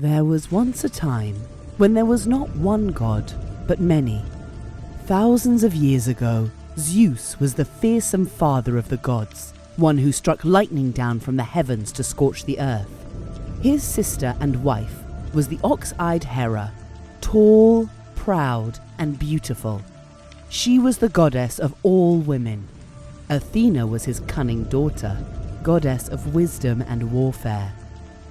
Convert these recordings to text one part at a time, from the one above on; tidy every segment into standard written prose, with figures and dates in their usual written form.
There was once a time when there was not one god, but many. Thousands of years ago, Zeus was the fearsome father of the gods, one who struck lightning down from the heavens to scorch the earth. His sister and wife was the ox-eyed Hera, tall, proud, and beautiful. She was the goddess of all women. Athena was his cunning daughter, goddess of wisdom and warfare.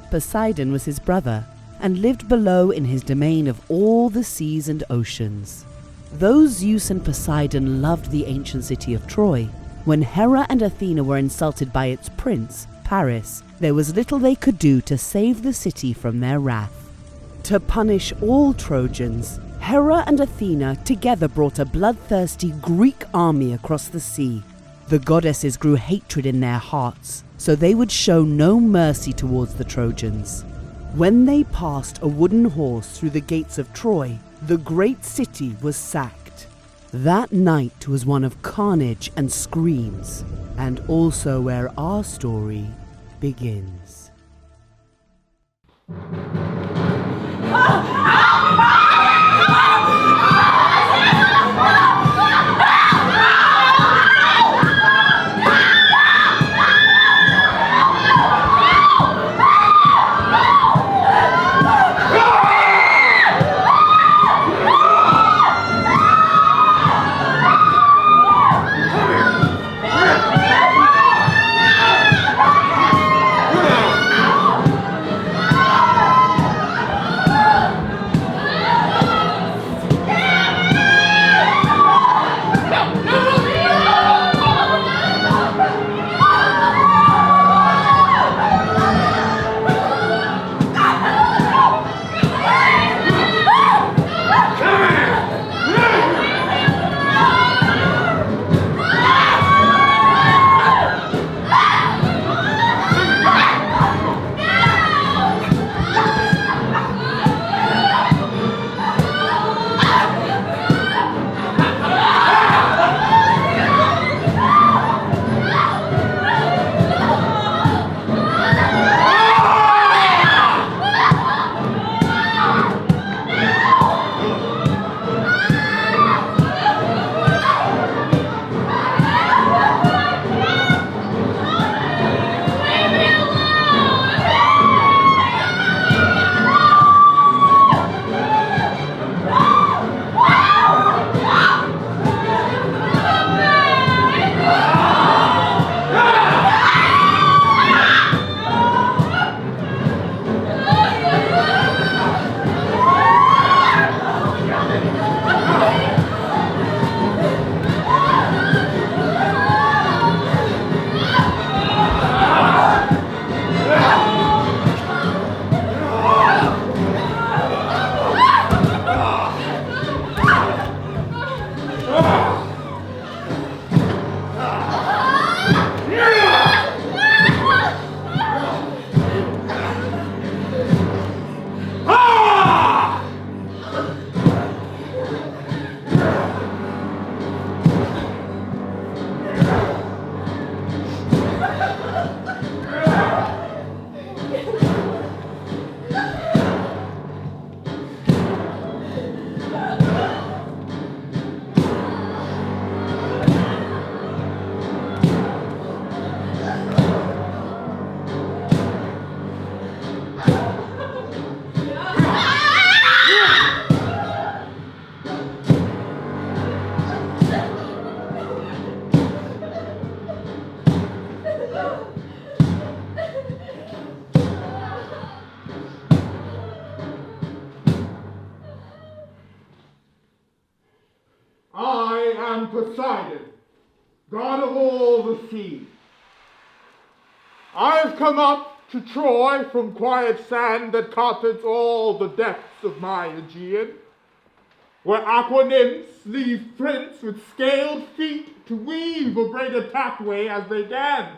Poseidon was his brother, and lived below in his domain of all the seas and oceans. Though Zeus and Poseidon loved the ancient city of Troy, when Hera and Athena were insulted by its prince, Paris, there was little they could do to save the city from their wrath. To punish all Trojans, Hera and Athena together brought a bloodthirsty Greek army across the sea. The goddesses grew hatred in their hearts, so they would show no mercy towards the Trojans. When they passed a wooden horse through the gates of Troy, the great city was sacked. That night was one of carnage and screams, and also where our story begins. Poseidon, god of all the sea. I have come up to Troy from quiet sand that carpets all the depths of my Aegean, where aqua nymphs leave prints with scaled feet to weave a braided pathway as they dance.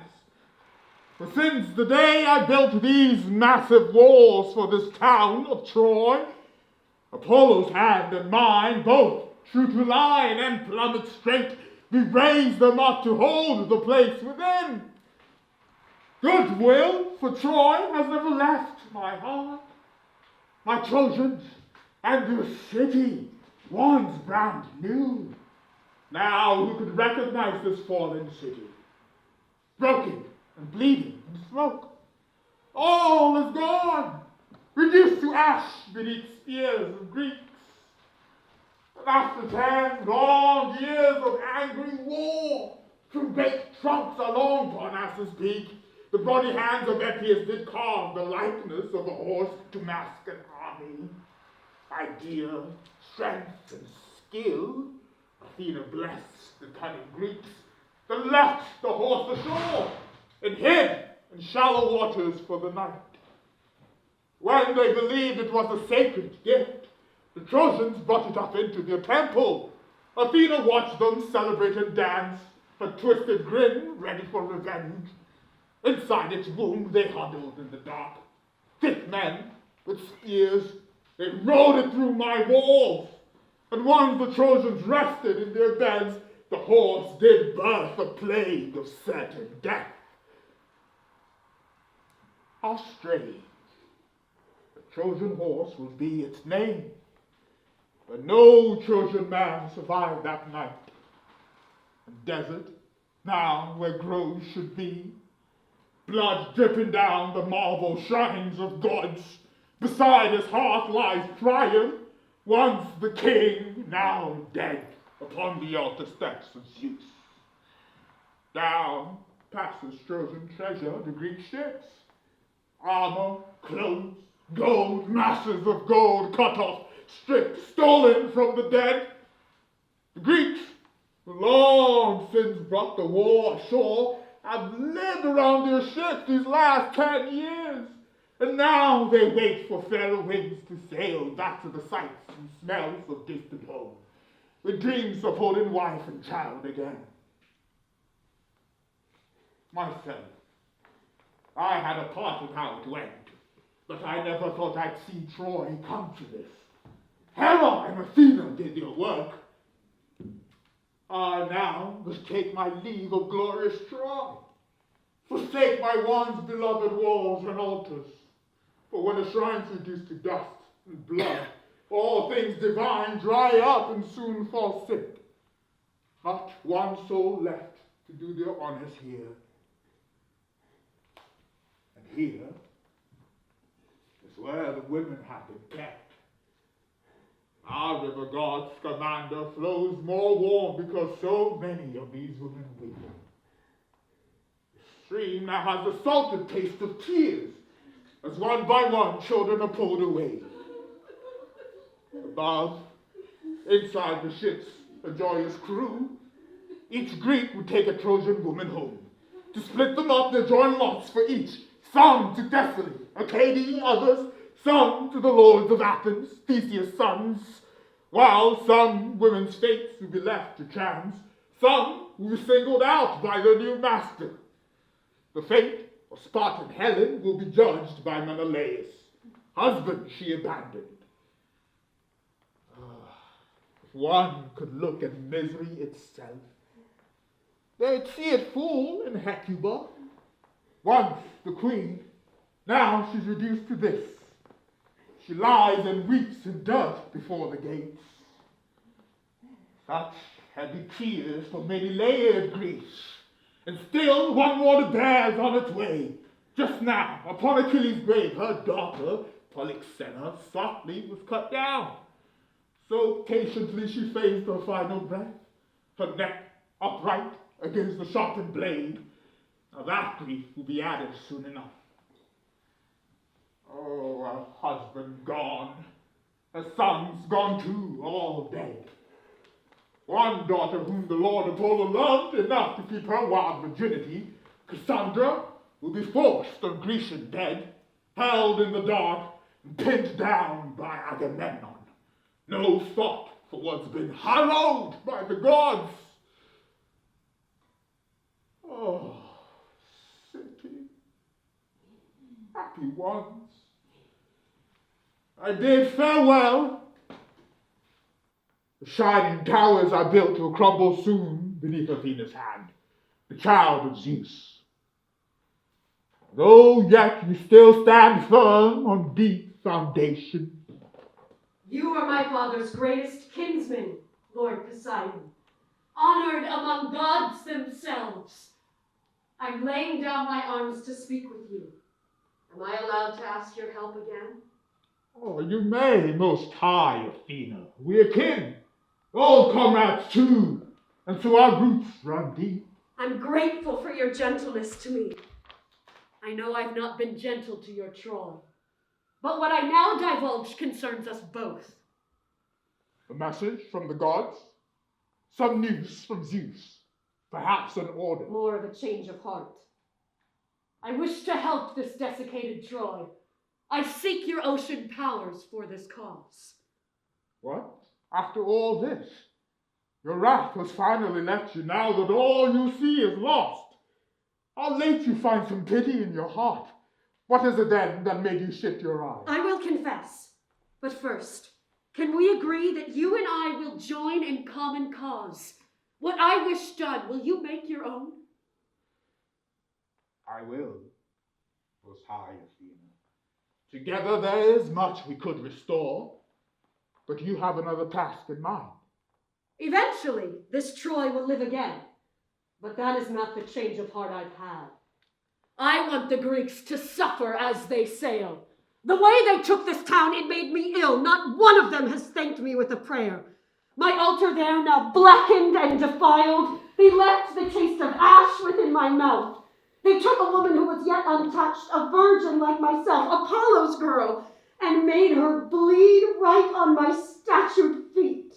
For since the day I built these massive walls for this town of Troy, Apollo's hand and mine, both true to line and plummet straight, we raise them up to hold the place within. Goodwill for Troy has never left my heart. my Trojans, and the city, once brand new. Now who could recognize this fallen city? Broken and bleeding in smoke. All is gone, reduced to ash beneath spears of Greeks. And after 10 long years of angry war, from great trunks along Parnassus Peak, the brawny hands of Epius did carve the likeness of a horse to mask an army. Idea, strength, and skill, Athena blessed the cunning Greeks, that left the horse ashore and hid in shallow waters for the night. When they believed it was a sacred gift, the Trojans brought it up into their temple. Athena watched them celebrate and dance, her twisted grin ready for revenge. Inside its womb they huddled in the dark. Thick men with spears, they rode it through my walls. And once the Trojans rested in their beds, the horse did birth a plague of certain death. How strange. The Trojan horse will be its name. But no Trojan man survived that night. A desert, now where groves should be, blood dripping down the marble shrines of gods. Beside his hearth lies Priam, once the king, now dead, upon the altar steps of Zeus. Down passes Trojan treasure the Greek ships. Armor, clothes, gold, masses of gold cut off, stripped, stolen from the dead. The Greeks, who long since brought the war ashore, have lived around their ships these last 10 years. And now they wait for fairer winds to sail back to the sights and smells of distant home, with dreams of holding wife and child again. Myself, I had a part in how it went, but I never thought I'd see Troy come to this. Hera and Athena did their work. I now must take my leave of glorious Troy, forsake my once beloved walls and altars. For when a shrine's reduced to dust and blood, all things divine dry up and soon fall sick. Not one soul left to do their honors here. And here is where the women have been kept. Our river god Scamander flows more warm because so many of these women weep. The stream now has the salted taste of tears, as one by one children are pulled away. Above, inside the ships, a joyous crew, each Greek would take a Trojan woman home. To split them up, they join lots for each, some to Thessaly, Arcadia, others, some to the lords of Athens, Theseus' sons, while some women's fates would be left to chance, some will be singled out by their new master. The fate of Spartan Helen will be judged by Menelaus, husband she abandoned. If one could look at misery itself, they'd see it full in Hecuba. Once the queen, now she's reduced to this. She lies and weeps in dirt before the gates. Such heavy tears for many layered Greece. And still one more bears on its way. Just now, upon Achilles' grave, her daughter, Polyxena, softly was cut down. So patiently she faced her final breath, her neck upright against the sharpened blade. Now that grief will be added soon enough. Oh, her husband gone, her sons gone too, all dead. One daughter whom the Lord Apollo loved enough to keep her wild virginity, Cassandra, will be forced on Grecian dead, held in the dark and pinned down by Agamemnon. No thought for what's been hallowed by the gods. Oh, city, happy ones, I bid farewell. The shining towers I built will crumble soon beneath Athena's hand, the child of Zeus. Though yet you still stand firm on deep foundation. You are my father's greatest kinsman, Lord Poseidon, honored among gods themselves. I'm laying down my arms to speak with you. Am I allowed to ask your help again? Oh, you may, most high Athena. We are kin, old comrades too, and so our roots run deep. I'm grateful for your gentleness to me. I know I've not been gentle to your Troy, but what I now divulge concerns us both. A message from the gods? Some news from Zeus? Perhaps an order? More of a change of heart. I wish to help this desiccated Troy. I seek your ocean powers for this cause. What? After all this? Your wrath has finally left you now that all you see is lost. How late you find some pity in your heart. What is it then that made you shift your eyes? I will confess. But first, can we agree that you and I will join in common cause? What I wish done, will you make your own? I will, most high Athena. Together there is much we could restore, but you have another task in mind. Eventually, this Troy will live again, but that is not the change of heart I've had. I want the Greeks to suffer as they sail. The way they took this town, it made me ill. Not one of them has thanked me with a prayer. My altar there now blackened and defiled. They left the taste of ash within my mouth. They took a woman who was yet untouched, a virgin like myself, Apollo's girl, and made her bleed right on my statued feet.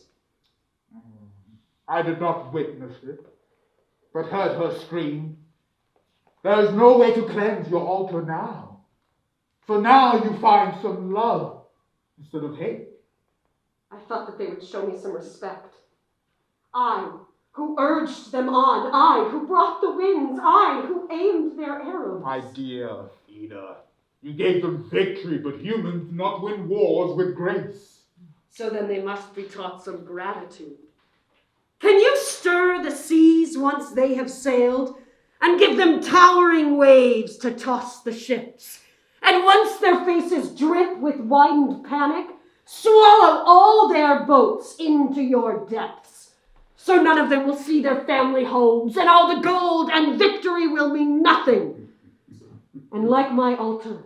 I did not witness it, but heard her scream. There is no way to cleanse your altar now. For now you find some love instead of hate. I thought that they would show me some respect. I, who urged them on, I, who brought the winds, I, who aimed their arrows. My dear Athena, you gave them victory, but humans do not win wars with grace. So then they must be taught some gratitude. Can you stir the seas once they have sailed, and give them towering waves to toss the ships? And once their faces drip with widened panic, swallow all their boats into your depths. So none of them will see their family homes, and all the gold and victory will mean nothing. And like my altar,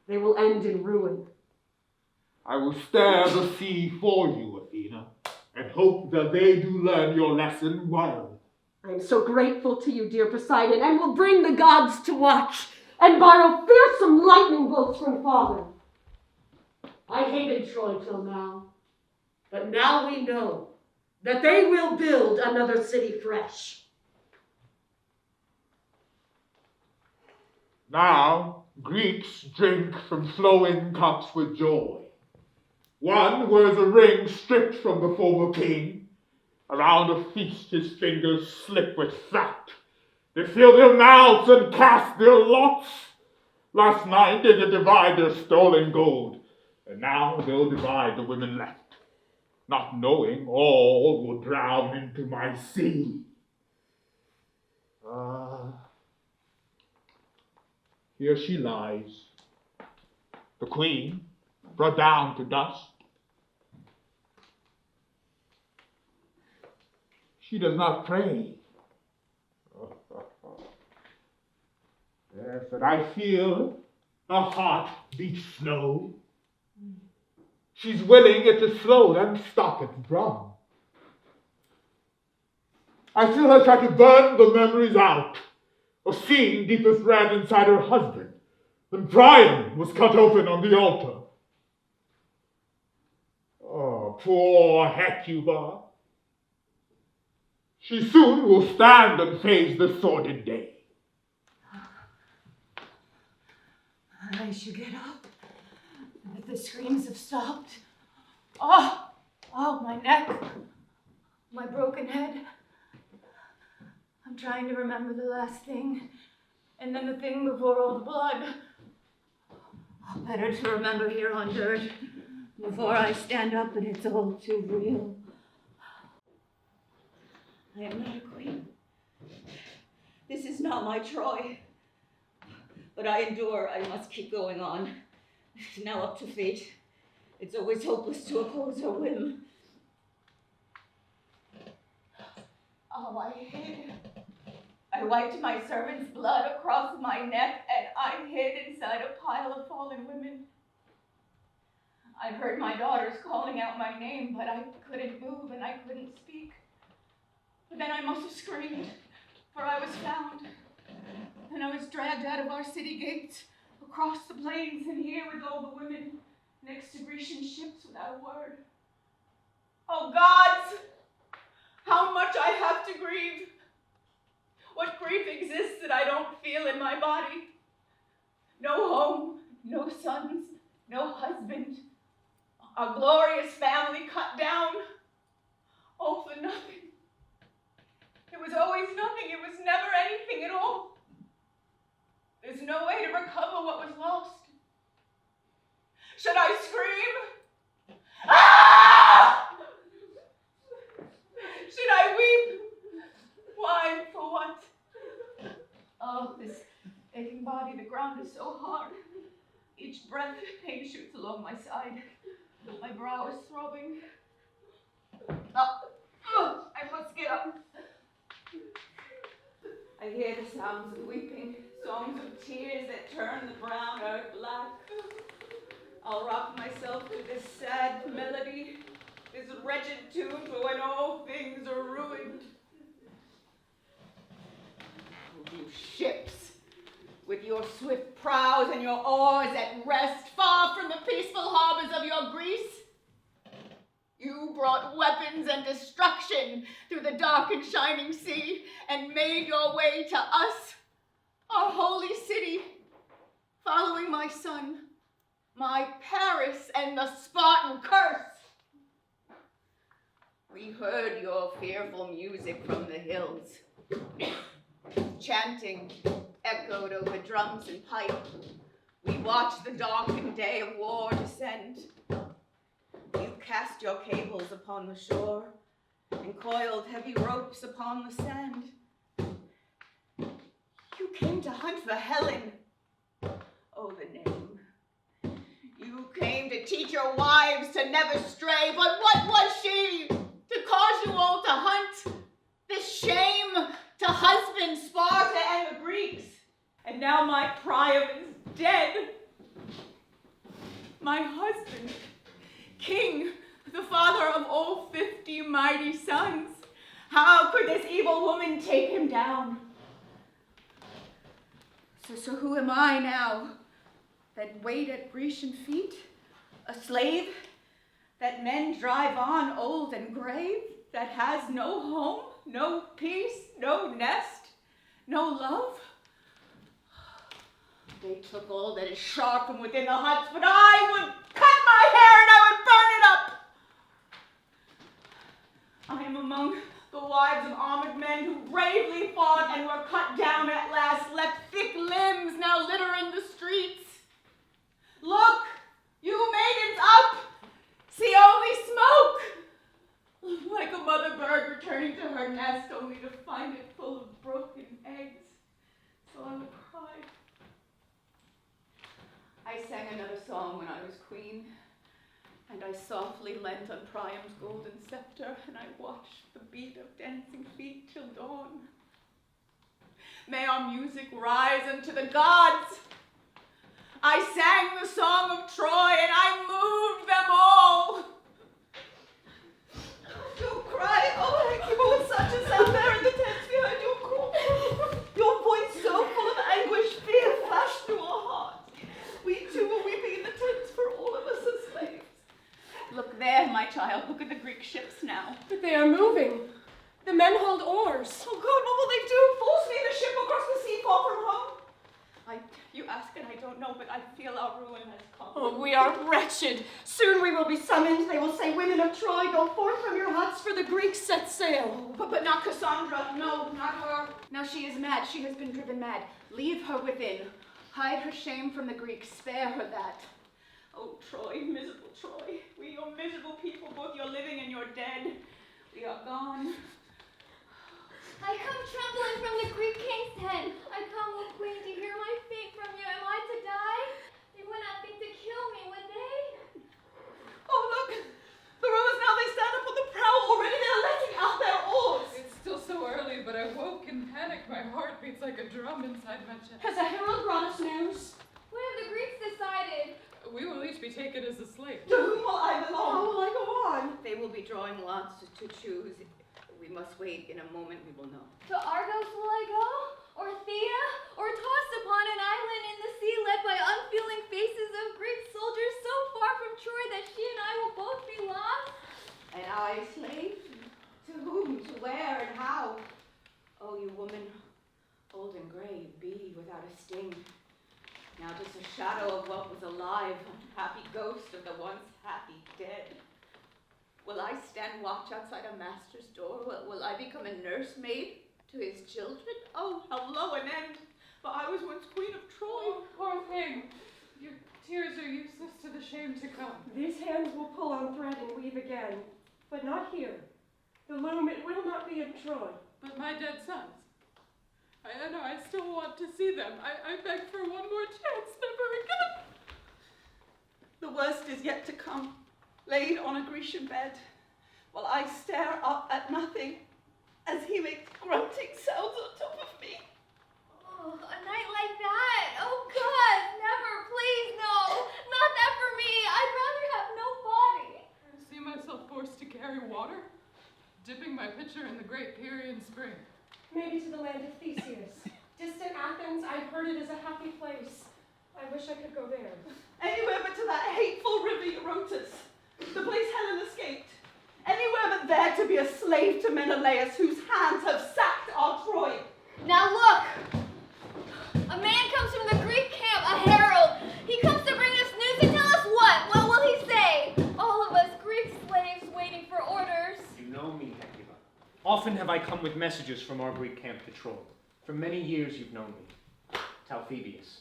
they will end in ruin. I will stir the sea for you, Athena, and hope that they do learn your lesson well. I am so grateful to you, dear Poseidon, and will bring the gods to watch, and borrow fearsome lightning bolts from Father. I hated Troy till now, but now we know that they will build another city fresh. Now, Greeks drink from flowing cups with joy. One wears a ring stripped from the former king. Around a feast his fingers slip with fat. They fill their mouths and cast their lots. Last night they did divide their stolen gold, and now they'll divide the women left, not knowing all will drown into my sea. Here she lies, the queen, brought down to dust. She does not pray. Yes, and I feel her heart beat slow. She's willing it to slow and stop its drum. I feel her try to burn the memories out of seeing deepest red inside her husband. Then Brynne was cut open on the altar. Oh, poor Hecuba. She soon will stand and face the sordid day. I should get up, but the screams have stopped. Oh, my neck, my broken head. I'm trying to remember the last thing, and then the thing before all the blood. Better to remember here on dirt before I stand up and it's all too real. I am not a queen. This is not my Troy. But I endure. I must keep going on. She's now up to fate. It's always hopeless to oppose her whim. Oh, I hid. I wiped my servant's blood across my neck, and I hid inside a pile of fallen women. I heard my daughters calling out my name, but I couldn't move and I couldn't speak. But then I must have screamed, for I was found. And I was dragged out of our city gates, across the plains, and here with all the women, next to Grecian ships without a word. Oh gods, how much I have to grieve. What grief exists that I don't feel in my body? No home, no sons, no husband. A glorious family cut down, all for nothing. It was always nothing, it was never anything at all. There's no way to recover what was lost. Should I scream? Ah! Should I weep? Why? For what? Oh, this aching body, the ground is so hard. Each breath, pain shoots along my side. My brow is throbbing. I must get up. I hear the sounds of weeping, songs of tears that turn the brown earth black. I'll rock myself to this sad melody, this wretched tune for when all things are ruined. Oh, you ships, with your swift prows and your oars at rest, far from the peaceful harbors of your Greece. You brought weapons and destruction through the dark and shining sea and made your way to us, our holy city, following my son, my Paris and the Spartan curse. We heard your fearful music from the hills, chanting echoed over drums and pipe. We watched the darkened day of war descend. You cast your cables upon the shore and coiled heavy ropes upon the sand. You came to hunt for Helen. Oh, the name. You came to teach your wives to never stray, but what was she to cause you all to hunt? This shame to husband Sparta and the Greeks. And now my Priam is dead. My husband, king, the father of all 50 mighty sons. How could this evil woman take him down? So who am I now? That wait at Grecian feet? A slave? That men drive on old and gray? That has no home, no peace, no nest, no love? They took all that is sharp from within the huts, but I would cut my hair and I would burn it up. I am among the wives of armored men who bravely fought and were cut down at last, left thick limbs now littering the streets. Look, you maidens up, see only smoke, like a mother bird returning to her nest only to find it full of broken eggs. So I would cry. I sang another song when I was queen, and I softly leant on Priam's golden scepter, and I watched the beat of dancing feet till dawn. May our music rise unto the gods. I sang the song of Troy, and I moved them all. Don't cry. Oh, Hecuba, with such a sound there in the tents behind your call. Your voice so full of anguish, fear flashed through our hearts. We too were weeping in the tents for all of us as slaves. Look there, my child. Look at the Greek ships now. But they are moving. The men hold oars. Oh God, what will they do? Force me the ship across the sea far from home? You ask and I don't know, but I feel our ruin has come. Oh, we are wretched. Soon we will be summoned. They will say, women of Troy, go forth from your huts, for the Greeks set sail. Oh, but not Cassandra. No, not her. Now she is mad. She has been driven mad. Leave her within. Hide her shame from the Greeks. Spare her that. Oh, Troy, miserable Troy. We are miserable people, both your living and your dead. We are gone. I come trembling from the Greek king's tent. I come, O queen, to hear my fate from you. Am I to die? They would not think to kill come inside my chest. Has a herald brought us news? What have the Greeks decided? We will each be taken as a slave. To whom will I belong? How will I go on? They will be drawing lots to choose. We must wait. In a moment we will know. To Argos will I go? Or Thea? Or tossed upon an island in the sea led by unfeeling faces of Greek soldiers so far from Troy that she and I will both be lost? And I, slave? To whom, to where, and how? Oh, you woman, old and gray, be without a sting. Now just a shadow of what was alive, unhappy ghost of the once happy dead. Will I stand watch outside a master's door? Will I become a nursemaid to his children? Oh, how low an end! For I was once queen of Troy. Oh, poor thing. Your tears are useless to the shame to come. These hands will pull on thread and weave again, but not here. The loom, it will not be in Troy. But my dead sons. I know, I still want to see them. I beg for one more chance, never again. The worst is yet to come, laid on a Grecian bed, while I stare up at nothing as he makes grunting sounds on top of me. Oh, a night like that? Oh God, never, please, no. Not that for me. I'd rather have no body. I see myself forced to carry water, dipping my pitcher in the great Pierian spring. Maybe to the land of Theseus. Distant Athens, I've heard it is a happy place. I wish I could go there. Anywhere but to that hateful river Eurotas, the place Helen escaped. Anywhere but there to be a slave to Menelaus, whose hands have sacked our Troy. Now look! A man comes from the Greek camp, a herald. He comes to bring us news and tell us what? What will he say? All of us Greek slaves waiting for orders. You know me, Hecuba. Often have I come with messages from our Greek camp to Troy. For many years you've known me. Talthybius.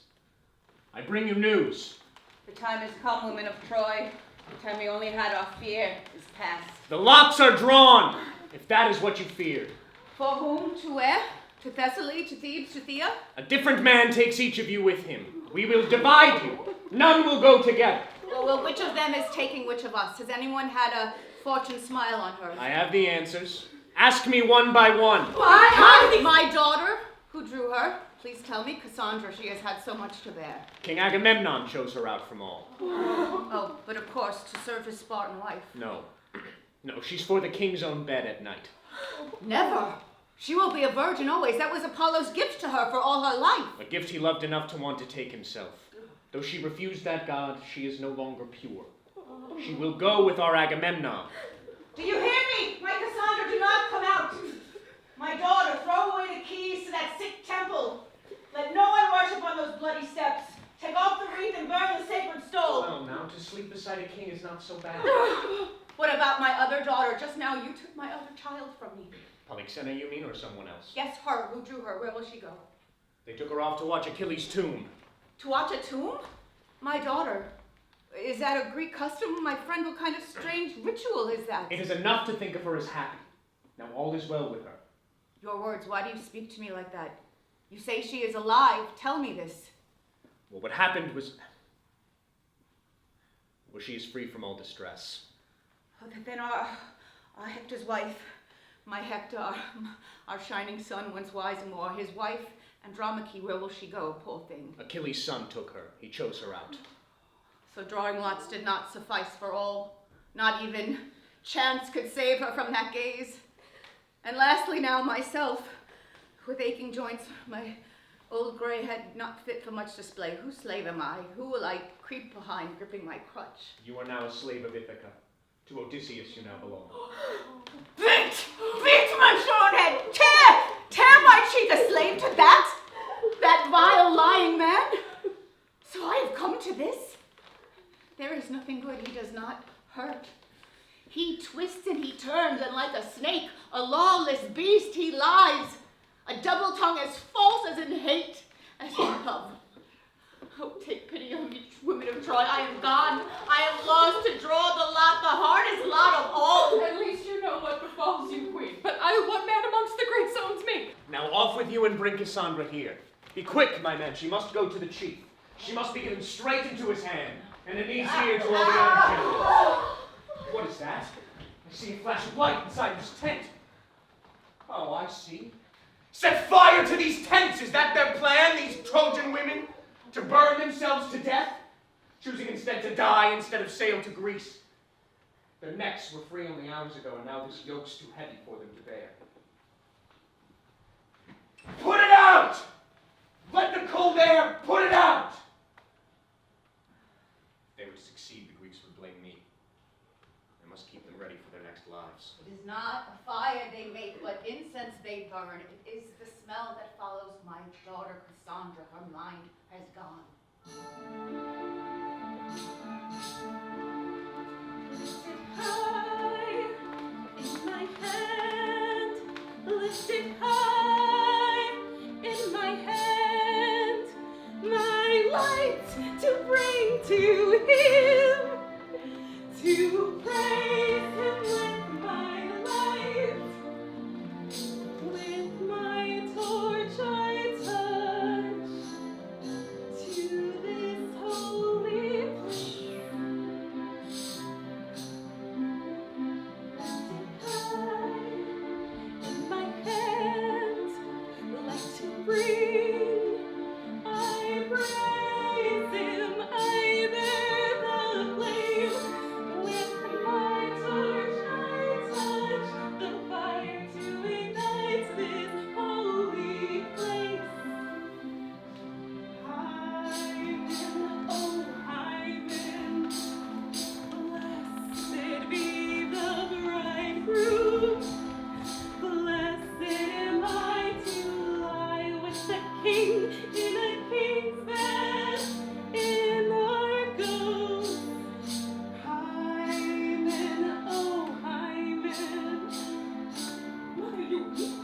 I bring you news. The time has come, women of Troy. The time we only had our fear is past. The lots are drawn, if that is what you feared. For whom? To where? To Thessaly? To Thebes? To Thea? A different man takes each of you with him. We will divide you. None will go together. Well, which of them is taking which of us? Has anyone had a fortune smile on her? I have the answers. Ask me one by one. My daughter, who drew her? Please tell me, Cassandra, she has had so much to bear. King Agamemnon chose her out from all. Oh, but of course, to serve his Spartan wife. No. No, she's for the king's own bed at night. Never. She will be a virgin always. That was Apollo's gift to her for all her life. A gift he loved enough to want to take himself. Though she refused that god, she is no longer pure. She will go with our Agamemnon. Do you hear me? My Cassandra, do not come out. My daughter, throw away the keys to that sick temple. Let no one worship on those bloody steps. Take off the wreath and burn the sacred stole. Well, now to sleep beside a king is not so bad. What about my other daughter? Just now you took my other child from me. Polyxena, you mean, or someone else? Yes, her. Who drew her? Where will she go? They took her off to watch Achilles' tomb. To watch a tomb? My daughter. Is that a Greek custom? My friend, what kind of strange ritual is that? It is enough to think of her as happy. Now all is well with her. Your words, why do you speak to me like that? You say she is alive. Tell me this. Well, what happened was she is free from all distress. Oh, then our Hector's wife, my Hector, our shining son, once wise and more, his wife, Andromache, where will she go, poor thing? Achilles' son took her. He chose her out. So drawing lots did not suffice for all. Not even chance could save her from that gaze. And lastly now myself, with aching joints, my old gray head not fit for much display. Whose slave am I? Who will I creep behind, gripping my crutch? You are now a slave of Ithaca. To Odysseus you now belong. Beat my shorn head! Tear my cheek, a slave to that vile lying man! So I have come to this? There is nothing good he does not hurt. He twists and he turns, and like a snake, a lawless beast he lies. A double tongue as false as in hate, as in love. Oh, take pity on me, women of Troy. I am gone. I am lost to draw the hardest lot of all. At least you know what befalls you, queen. But what man amongst the Greeks owns me? Now off with you and bring Cassandra here. Be quick, my men. She must go to the chief. She must be given straight into his hand, and it needs here to all the other generals. What is that? I see a flash of light inside this tent. Oh, I see. Set fire to these tents, is that their plan, these Trojan women? To burn themselves to death? Choosing instead to die instead of sail to Greece. Their necks were free only hours ago, and now this yoke's too heavy for them to bear. Put it out! Let the cold air put it out! If they were to succeed, the Greeks would blame me. I must keep them ready for their next lives. It is not a fire they make, but incense they burn. It is the smell that follows my daughter Cassandra. Her mind has gone. Lift it high in my hand. Lift it high in my hand. My light to bring to him, to praise him with my light. With my torch I touch to this holy place. Lift it high in my hand, light to bring. I praise him, I bear the flame. With my torch I touch the fire to ignite this holy place. Hymen, oh Hymen, blessed be the bridegroom. Blessed am I to lie with the king in a king's bed in Argos. Hymen, oh Hymen. Mother, you weep.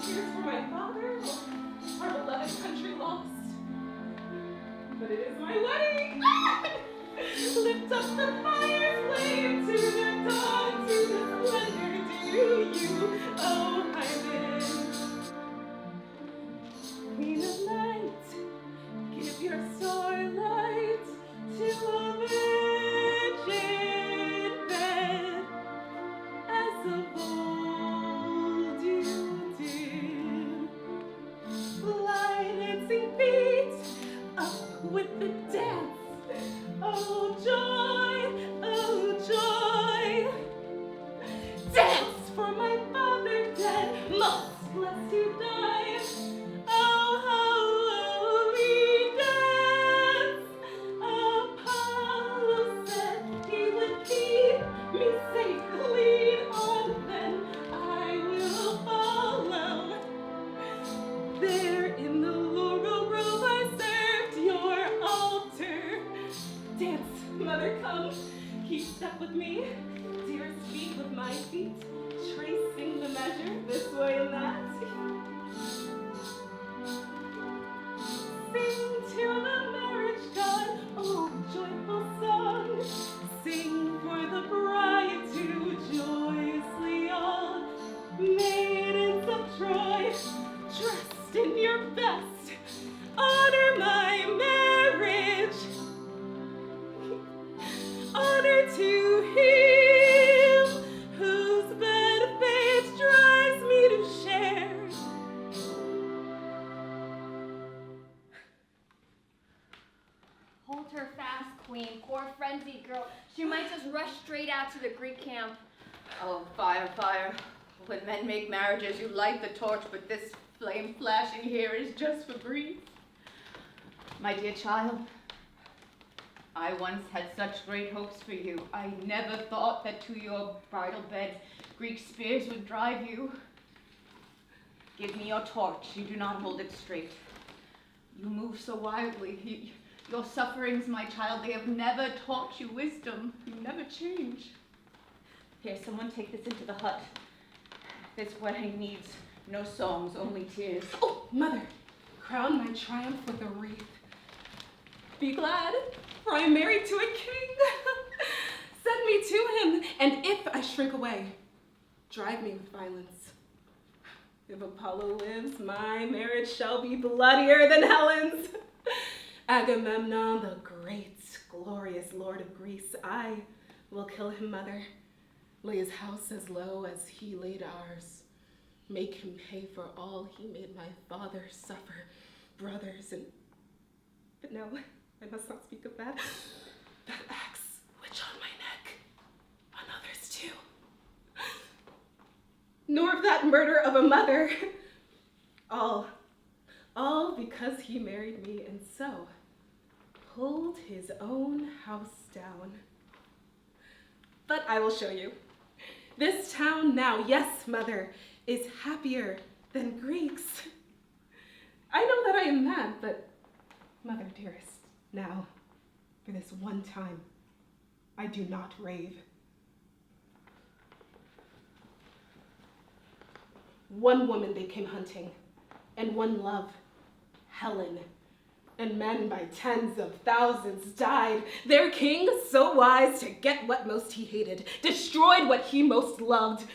Tears for my father, or our beloved country lost. But it is my wedding. Lift up the fire's flame to the dawn, to the splendor due you, oh Hymen. Queen of night, give your starlight to a virgin bed, as of old you did. Light dancing feet, up with the dance. Oh joy, oh joy. Dance for my father dead, most blessed who died. Oh, how we dance. Apollo said he would keep me safe, lead on, then I will follow. There in the laurel grove I served your altar. Dance, mother, come, keep step with me. Dearest feet with my feet, tracing the measure this way and that. Sing to the marriage god, oh joyful song. Sing for the bride to joyously all. Maidens of Troy, dressed in your best, honor my marriage. Honor to him whose bed fate drives me to share. Hold her fast, queen. Poor frenzied girl. She might just rush straight out to the Greek camp. Oh, fire, fire. When men make marriages, you light the torch, but this flame flashing here is just for grief. My dear child, I once had such great hopes for you. I never thought that to your bridal bed Greek spears would drive you. Give me your torch. You do not hold it straight. You move so wildly. Your sufferings, my child, they have never taught you wisdom. You never change. Here, someone take this into the hut. This wedding needs no songs, only tears. Oh, mother, crown my triumph with a wreath. Be glad, for I am married to a king. Send me to him, and if I shrink away, drive me with violence. If Apollo lives, my marriage shall be bloodier than Helen's. Agamemnon, the great, glorious lord of Greece, I will kill him, mother. Lay his house as low as he laid ours. make him pay for all he made my father suffer, brothers and... But no, I must not speak of that. That axe which on my neck, on others too. Nor of that murder of a mother. All because he married me and so pulled his own house down. But I will show you. This town now, yes, mother, is happier than Greeks. I know that I am mad, but mother dearest, now, for this one time, I do not rave. One woman they came hunting, and one love, Helen. And men by tens of thousands died. Their king, so wise to get what most he hated, destroyed what he most loved.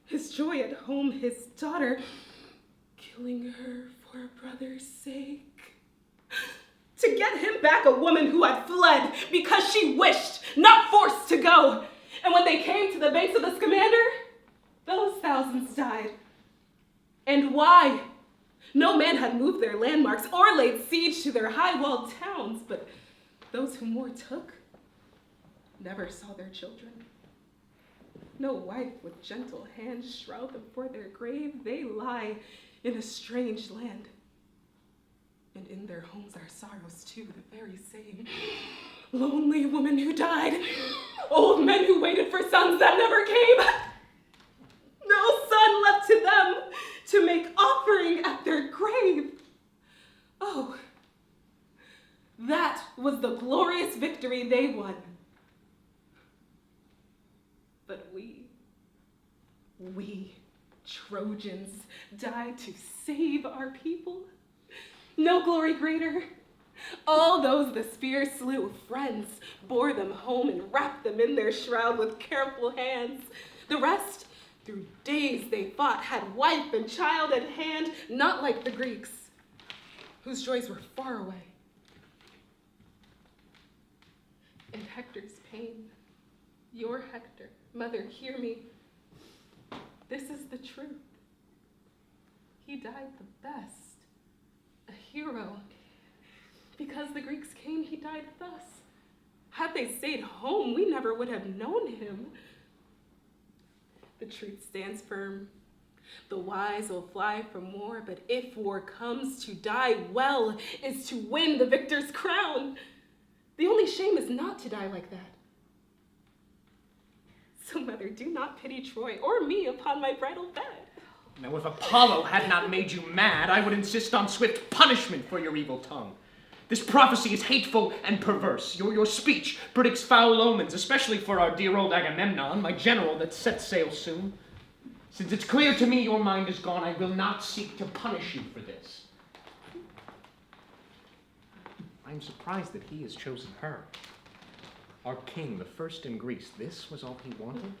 His joy at home, his daughter, killing her for a brother's sake. To get him back a woman who had fled because she wished, not forced to go. And when they came to the banks of the Scamander, those thousands died. And why? No man had moved their landmarks or laid siege to their high-walled towns, but those whom war took never saw their children. No wife with gentle hands shroud them for their grave. They lie in a strange land. And in their homes are sorrows too, the very same. Lonely women who died, old men who waited for sons that never came. No son left to them to make offering at their grave. Oh, that was the glorious victory they won. But we Trojans, died to save our people. No glory greater. All those the spear slew, friends, bore them home and wrapped them in their shroud with careful hands. The rest, through days they fought, had wife and child at hand, not like the Greeks, whose joys were far away. In Hector's pain, your Hector, mother, hear me. This is the truth. He died the best, a hero. Because the Greeks came, he died thus. Had they stayed home, we never would have known him. The truth stands firm. The wise will fly from war, but if war comes, to die well is to win the victor's crown. The only shame is not to die like that. So, mother, do not pity Troy or me upon my bridal bed. Now, if Apollo had not made you mad, I would insist on swift punishment for your evil tongue. This prophecy is hateful and perverse. Your speech predicts foul omens, especially for our dear old Agamemnon, my general that sets sail soon. Since it's clear to me your mind is gone, I will not seek to punish you for this. I am surprised that he has chosen her. Our king, the first in Greece, this was all he wanted?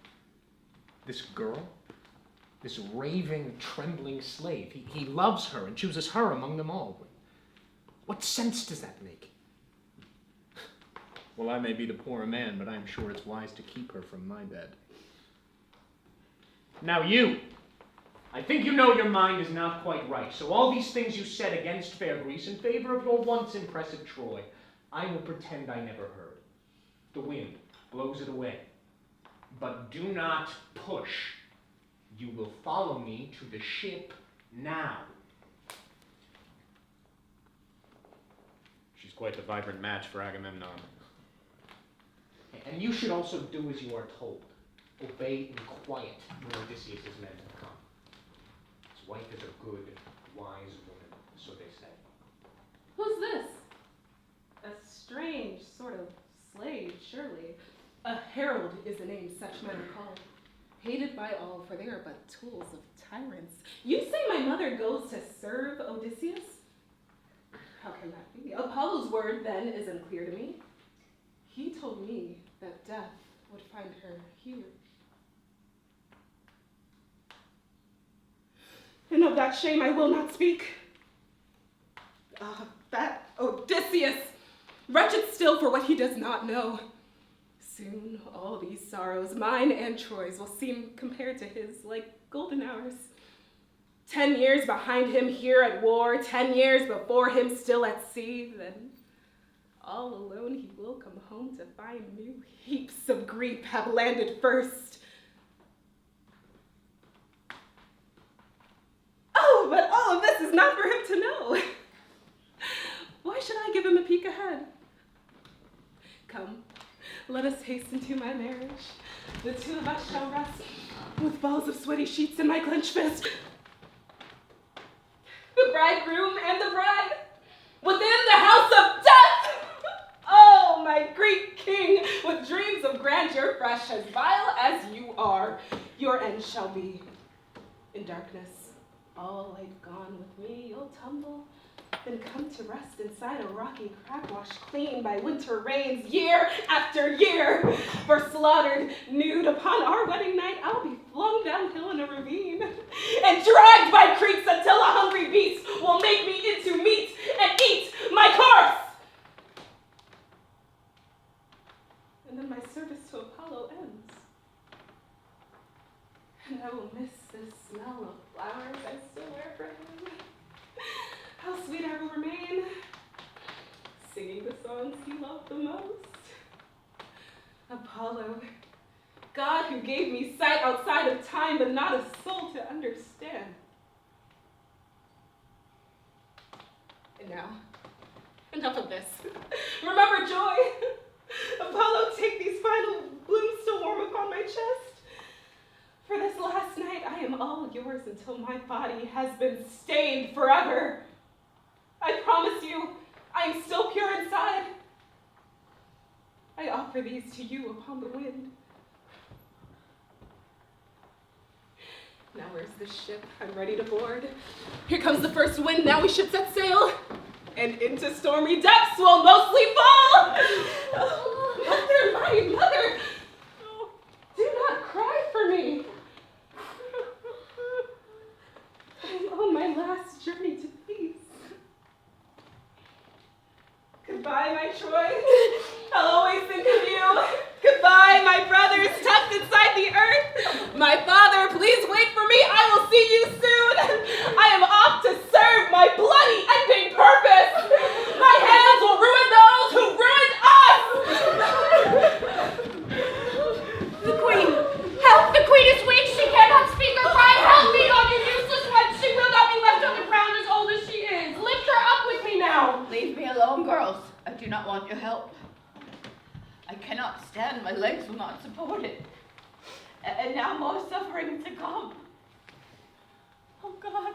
This girl? This raving, trembling slave? He loves her and chooses her among them all. What sense does that make? Well, I may be the poorer man, but I'm sure it's wise to keep her from my bed. Now you, I think you know your mind is not quite right, so all these things you said against fair Greece in favor of your once impressive Troy, I will pretend I never heard. The wind blows it away. But do not push. You will follow me to the ship now. She's quite the vibrant match for Agamemnon. And you should also do as you are told. Obey in quiet when Odysseus' men have come. His wife is a good, wise woman, so they say. Who's this? A strange sort of slave, surely. A herald is the name such men are called. Hated by all, for they are but tools of tyrants. You say my mother goes to serve Odysseus? How can that be? Apollo's word, then, is unclear to me. He told me that death would find her here. And of that shame I will not speak. Ah, that Odysseus! Wretched still for what he does not know. Soon all these sorrows, mine and Troy's, will seem compared to his like golden hours. 10 years behind him here at war, 10 years before him still at sea, then all alone he will come home to find new heaps of grief have landed first. Oh, but all of this is not for him to know. Why should I give him a peek ahead? Come, let us hasten to my marriage. The two of us shall rest with balls of sweaty sheets in my clenched fist. The bridegroom and the bride within the house of death. Oh, my Greek king, with dreams of grandeur fresh, as vile as you are, your end shall be in darkness. All light gone with me, you'll tumble, then come to rest inside a rocky crack washed clean by winter rains year after year. For slaughtered nude upon our wedding night, I'll be flung downhill in a ravine and dragged by creeks until a hungry beast will make me into meat and eat my corpse. And then my service to Apollo ends. And I will miss this smell of flowers I still wear for him. How sweet I will remain, singing the songs he loved the most. Apollo, God who gave me sight outside of time, but not a soul to understand. And now, enough of this. Remember joy. Apollo, take these final blooms to warm upon my chest. For this last night, I am all yours until my body has been stained forever. I promise you, I am still pure inside. I offer these to you upon the wind. Now where's the ship? I'm ready to board. Here comes the first wind, now we should set sail. And into stormy depths we'll mostly fall. Oh, mother, my mother, oh, do not cry for me. I'm on my last journey to peace. Goodbye, my Troy. I'll always think of you. Goodbye, my brothers tucked inside the earth. My father, please wait for me. I will see you soon. I am off to serve my bloody ending purpose. My hands will ruin those who ruined us. The queen! Help! The queen is weak! She cannot speak or cry! Help me, on you useless wench! She will not be left on the ground as old as she is! Lift her up with me now! Leave me alone, girls. I do not want your help. I cannot stand. My legs will not support it. And now more suffering to come. Oh, God.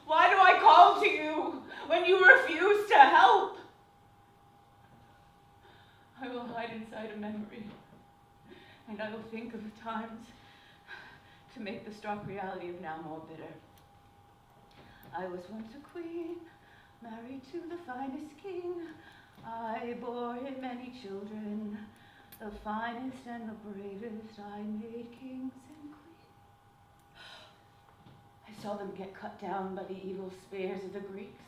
Why do I call to you when you refuse to help? I will hide inside a memory. And I will think of times to make the stark reality of now more bitter. I was once a queen, married to the finest king. I bore him many children, the finest and the bravest. I made kings and queens. I saw them get cut down by the evil spears of the Greeks.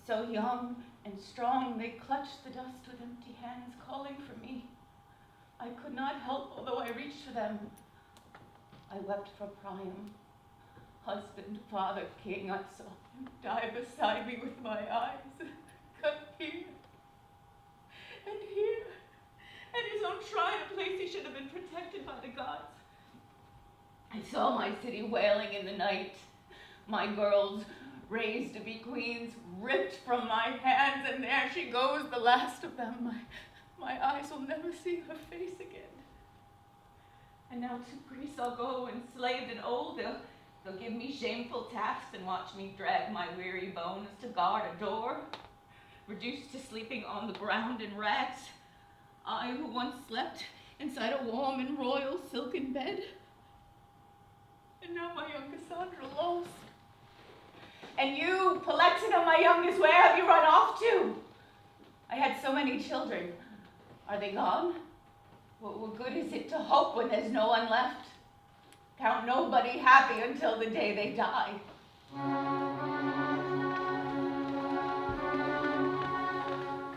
So young and strong, they clutched the dust with empty hands, calling for me. I could not help, although I reached for them. I wept for Priam, husband, father, king. I saw him die beside me with my eyes. Cut here and here, and his own shrine, a place he should have been protected by the gods. I saw my city wailing in the night, my girls raised to be queens ripped from my hands, and there she goes, the last of them. My eyes will never see her face again. And now to Greece I'll go, enslaved and old. They'll give me shameful tasks and watch me drag my weary bones to guard a door, reduced to sleeping on the ground in rags. I who once slept inside a warm and royal silken bed. And now my young Cassandra lost. And you, Polyxena, my youngest, where have you run off to? I had so many children. Are they gone? What good is it to hope when there's no one left? Count nobody happy until the day they die.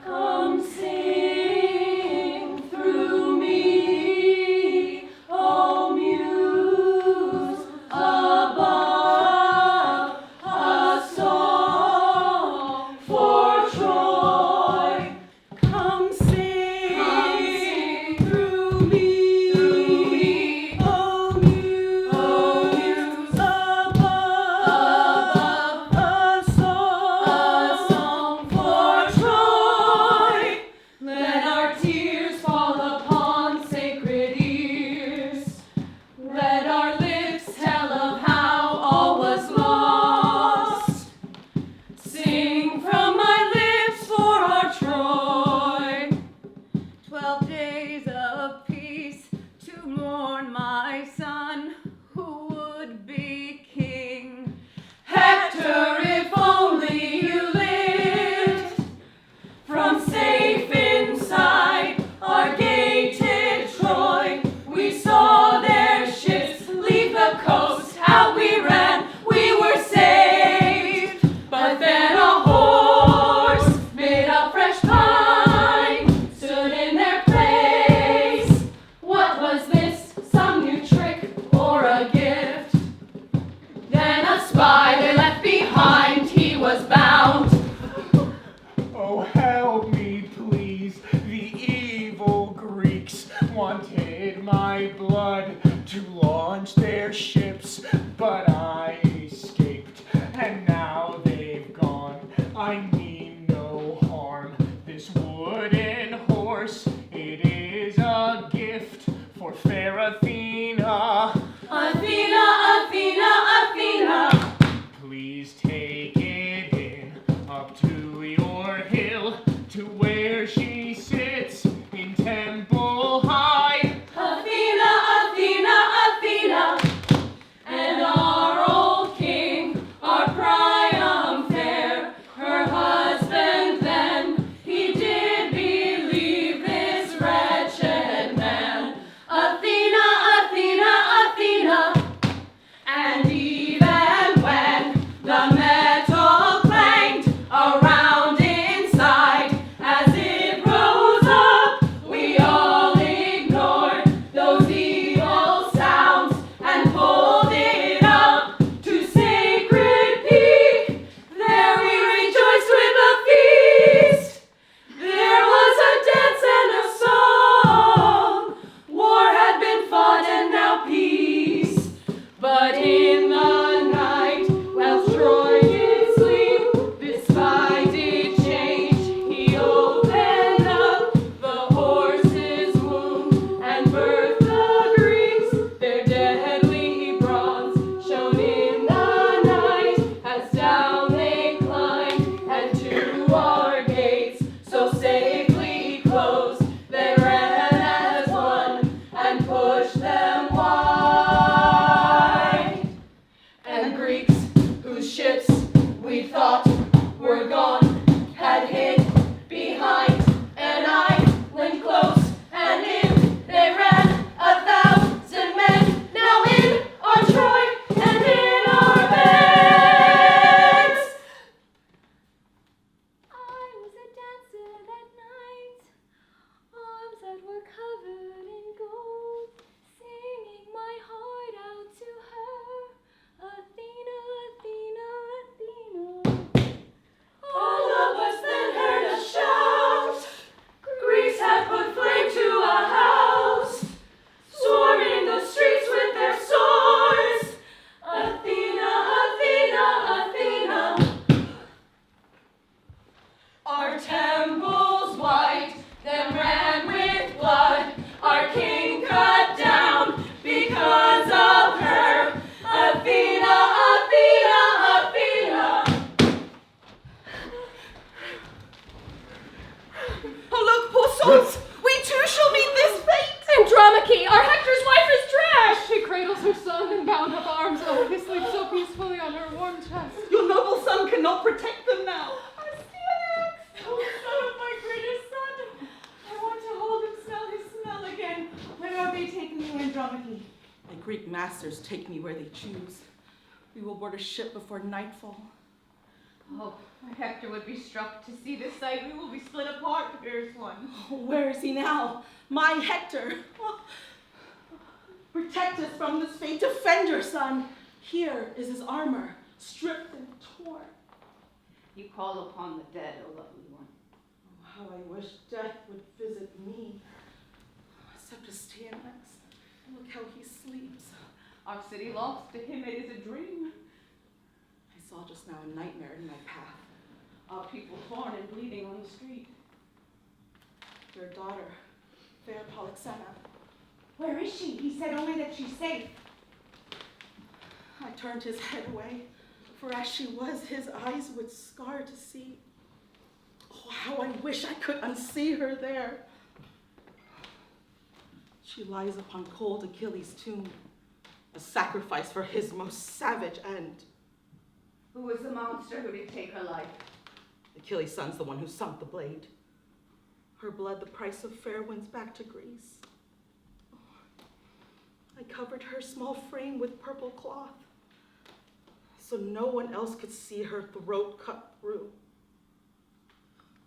Come sing through me, O Muse above. 12 days of peace to mourn my son who would be king. Hector, if only you lived, from safe inside our gated Troy, we saw their ships leave the coast. How we ran, we were saved. But then a horse made of fresh pine stood in their place. What was this? Some new trick or a gift? Then a spy they left behind, he was bound. Oh, help me, please. The evil Greeks wanted my blood to launch their ships, but I escaped, and now they've gone. I mean no harm. This wooden horse, it is a gift for fair Athena. Athena, Athena, Athena. Please take it in up to your hill, to where she sits in temple high. Athena, Athena, Athena. And our old king, our Priam fair, her husband then, he did believe this wretched man. Athena, Athena, Athena. And even when the metal clanged around inside, as it rose up, we all ignored those evil sounds and pulled it up to sacred peak. There we rejoiced with a feast. There was a dance and a song. War had been fought and now peace. But in the night, while Troy did sleep, this spy did change. He opened up the horse's womb and birthed the Greeks. Their deadly bronze shone in the night as down they climbed, and to our gates, so safely closed, they ran as one and pushed them wide. And Greeks, whose ships we thought were gone, had hid behind an island close, and in they ran 1,000 men, now in our Troy and in our beds. I was a dancer that night, arms that were covered in gold, singing my heart out to her, Athena, Athena, Athena. All of us then heard a shout. Greeks had put flame to a house, swarming the streets with their swords. Athena, Athena, Athena. Our temples white, them ran with blood. Our king cut down because of her. Athena, Athena, Athena. Oh, look, poor souls! We too shall meet this fate! Andromache, our Hector's wife is trash! She cradles her son in bound up arms. Oh, he sleeps so peacefully on her warm chest. Your noble son cannot protect them now. Oh, son of my greatest son. I want to hold him, smell his smell again. Where are they taking you, Andromache? My Greek masters take me where they choose. We will board a ship before nightfall. Oh, Hector would be struck to see this sight. We will be split apart, fierce one. Oh, where is he now? My Hector! Oh, protect us from this fate. Defend your son. Here is his armor, stripped and torn. You call upon the dead, O lovely one. Oh, how I wish death would visit me. Septustianus, look how he sleeps. Our city lost to him, it is a dream. I saw just now a nightmare in my path. Our people torn and bleeding on the street. Your daughter, fair Polyxena. Where is she? He said only that she's safe. I turned his head away, for as she was, his eyes would scar to see. Oh, how I wish I could unsee her there. She lies upon cold Achilles' tomb, a sacrifice for his most savage end. Who was the monster who did take her life? Achilles' son's the one who sunk the blade. Her blood the price of fair winds back to Greece. I covered her small frame with purple cloth, so no one else could see her throat cut through.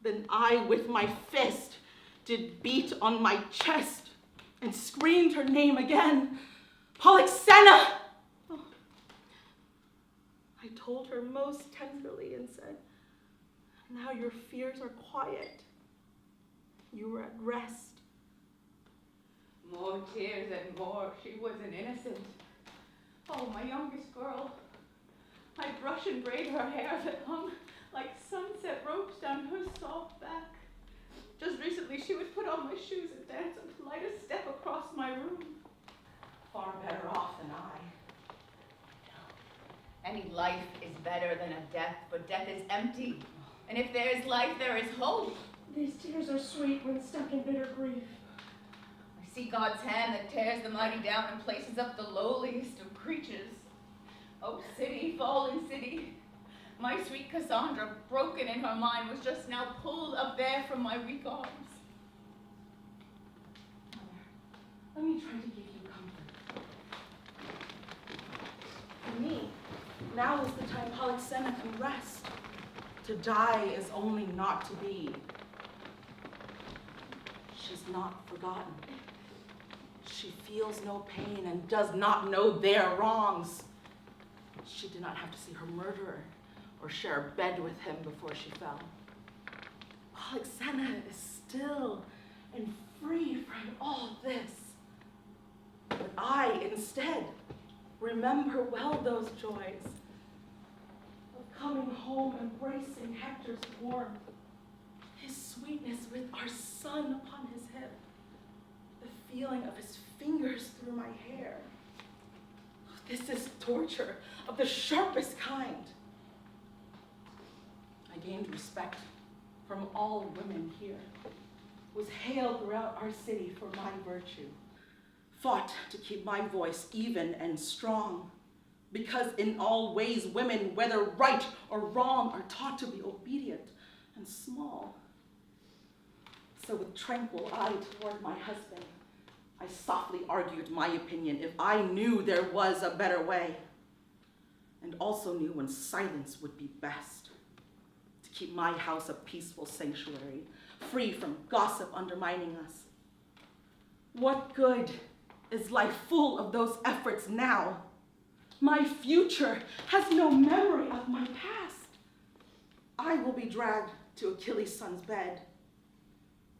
Then I, with my fist, did beat on my chest and screamed her name again, Polyxena! Oh. I told her most tenderly and said, now your fears are quiet. You are at rest. More tears and more. She was an innocent. Oh, my youngest girl. I brush and braid her hair that hung like sunset ropes down her soft back. Just recently she would put on my shoes and dance a lightest step across my room. Far better off than I. Any life is better than a death, but death is empty. And if there is life, there is hope. These tears are sweet when stuck in bitter grief. I see God's hand that tears the mighty down and places up the lowliest of creatures. Oh, city, fallen city. My sweet Cassandra, broken in her mind, was just now pulled up there from my weak arms. Mother, let me try to give you comfort. For me, now is the time Polyxena can rest. To die is only not to be. She's not forgotten. She feels no pain and does not know their wrongs. She did not have to see her murderer or share a bed with him before she fell. Polyxena is still and free from all this. But I, instead, remember well those joys of coming home, embracing Hector's warmth, his sweetness with our son upon his hip, the feeling of his fingers through my hair. This is torture of the sharpest kind. I gained respect from all women here, was hailed throughout our city for my virtue, fought to keep my voice even and strong, because in all ways women, whether right or wrong, are taught to be obedient and small. So with tranquil eye toward my husband, I softly argued my opinion if I knew there was a better way, and also knew when silence would be best, to keep my house a peaceful sanctuary, free from gossip undermining us. What good is life full of those efforts now? My future has no memory of my past. I will be dragged to Achilles' son's bed.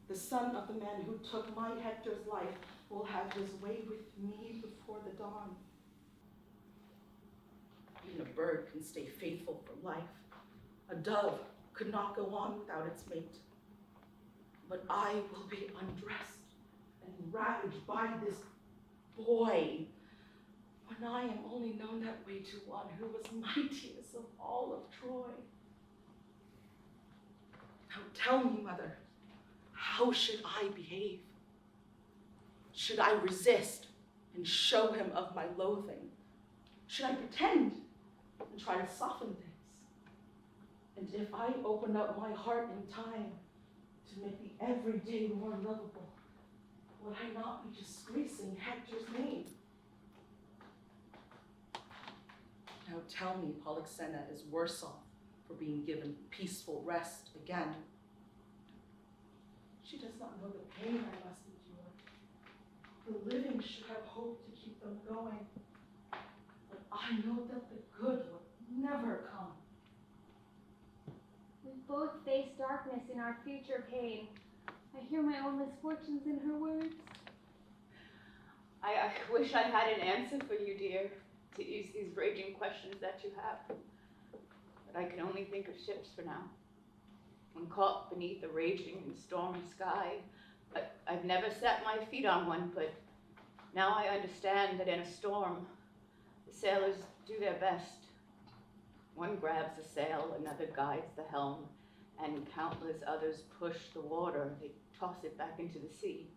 The son of the man who took my Hector's life will have his way with me before the dawn. Even a bird can stay faithful for life. A dove could not go on without its mate. But I will be undressed and ravaged by this boy, when I am only known that way to one who was mightiest of all of Troy. Now tell me, mother, how should I behave? Should I resist and show him of my loathing? Should I pretend and try to soften things? And if I open up my heart in time to make the everyday more lovable, would I not be disgracing Hector's name? Now tell me Polyxena is worse off for being given peaceful rest again. She does not know the pain I must endure. The living should have hope to keep them going. But I know that the good will never come. We both face darkness in our future pain. I hear my own misfortunes in her words. I wish I had an answer for you, dear, to these raging questions that you have. But I can only think of ships for now. When caught beneath a raging and stormy sky, I've never set my feet on one, but now I understand that in a storm, the sailors do their best. One grabs the sail, another guides the helm, and countless others push the water. They toss it back into the sea.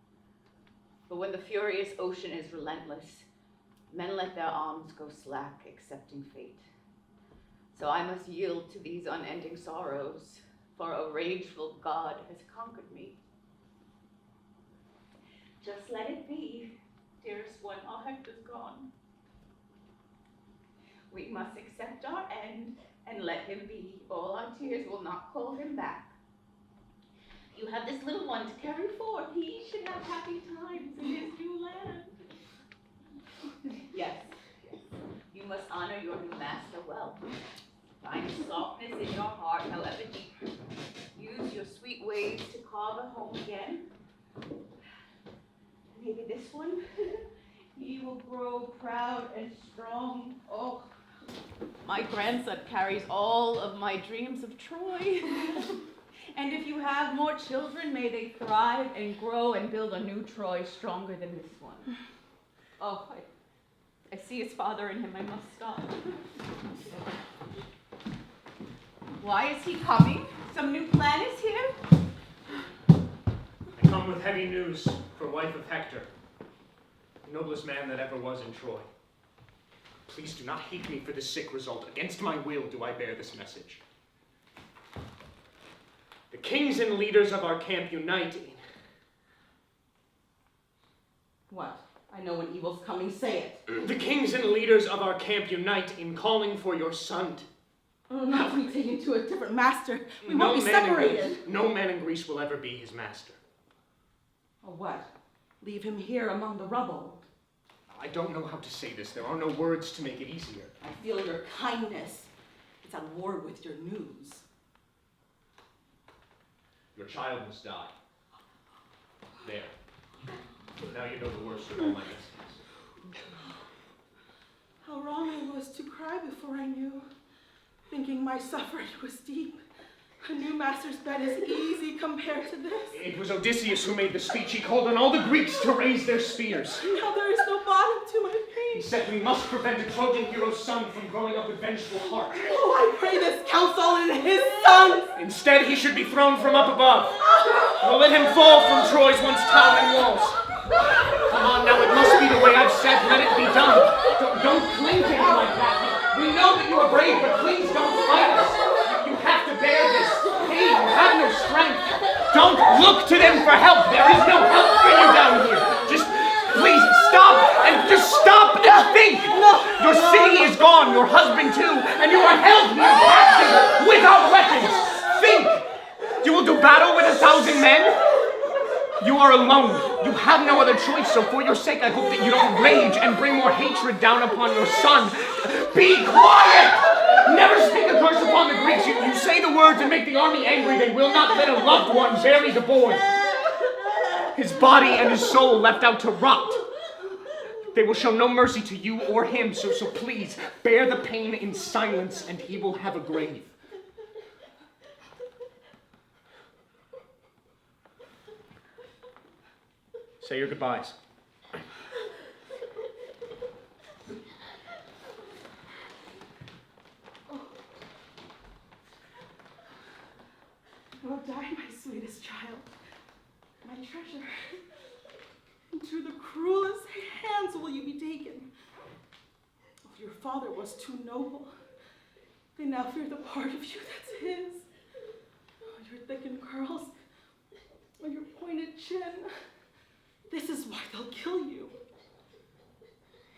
But when the furious ocean is relentless, men let their arms go slack, accepting fate. So I must yield to these unending sorrows, for a rageful god has conquered me. Just let it be, dearest one, our Hector's gone. We must accept our end and let him be. All our tears will not call him back. You have this little one to carry forth. He should have happy times in his new land. Yes, yes. You must honor your new master well. Find softness in your heart, however deep. Use your sweet ways to call the home again. Maybe this one, he will grow proud and strong. Oh, my grandson carries all of my dreams of Troy. And if you have more children, may they thrive and grow and build a new Troy stronger than this one. Oh, I see his father in him. I must stop. Why is he coming? Some new plan is here? I come with heavy news for wife of Hector, the noblest man that ever was in Troy. Please do not hate me for this sick result. Against my will do I bear this message. The kings and leaders of our camp unite in... What? I know when evil's coming, say it. The kings and leaders of our camp unite in calling for your son. Oh, not to be taken to a different master. We won't be separated. No man in Greece will ever be his master. Or what? Leave him here among the rubble. I don't know how to say this. There are no words to make it easier. I feel your kindness. It's at war with your news. Your child must die. There. Now you know the worst of all my destinies. How wrong I was to cry before I knew, thinking my suffering was deep. A new master's bed is easy compared to this. It was Odysseus who made the speech. He called on all the Greeks to raise their spears. Now there is no bottom to my pain. He said we must prevent a Trojan hero's son from growing up with vengeful heart. Oh, I pray this counsel in his sons. Instead, he should be thrown from up above. We'll let him fall from Troy's once towering walls. Come on now, it must be the way I've said. Let it be done. Don't cling to him like that. We know that you are brave, but please don't fight us. You have to bear this pain. You have no strength. Don't look to them for help. There is no help for you down here. Just please stop and think. Your city is gone, your husband too, and you are held here captive without weapons. Think. You will do battle with 1,000 men? You are alone. You have no other choice, so for your sake, I hope that you don't rage and bring more hatred down upon your son. Be quiet! Never speak a curse upon the Greeks. You say the words and make the army angry. They will not let a loved one bury the boy. His body and his soul left out to rot. They will show no mercy to you or him, so please, bear the pain in silence, and he will have a grave. Say your goodbyes. Oh, die, my sweetest child, my treasure. Into the cruelest hands will you be taken. If your father was too noble, they now fear the part of you that's his. Oh, your thickened curls, or your pointed chin. This is why they'll kill you.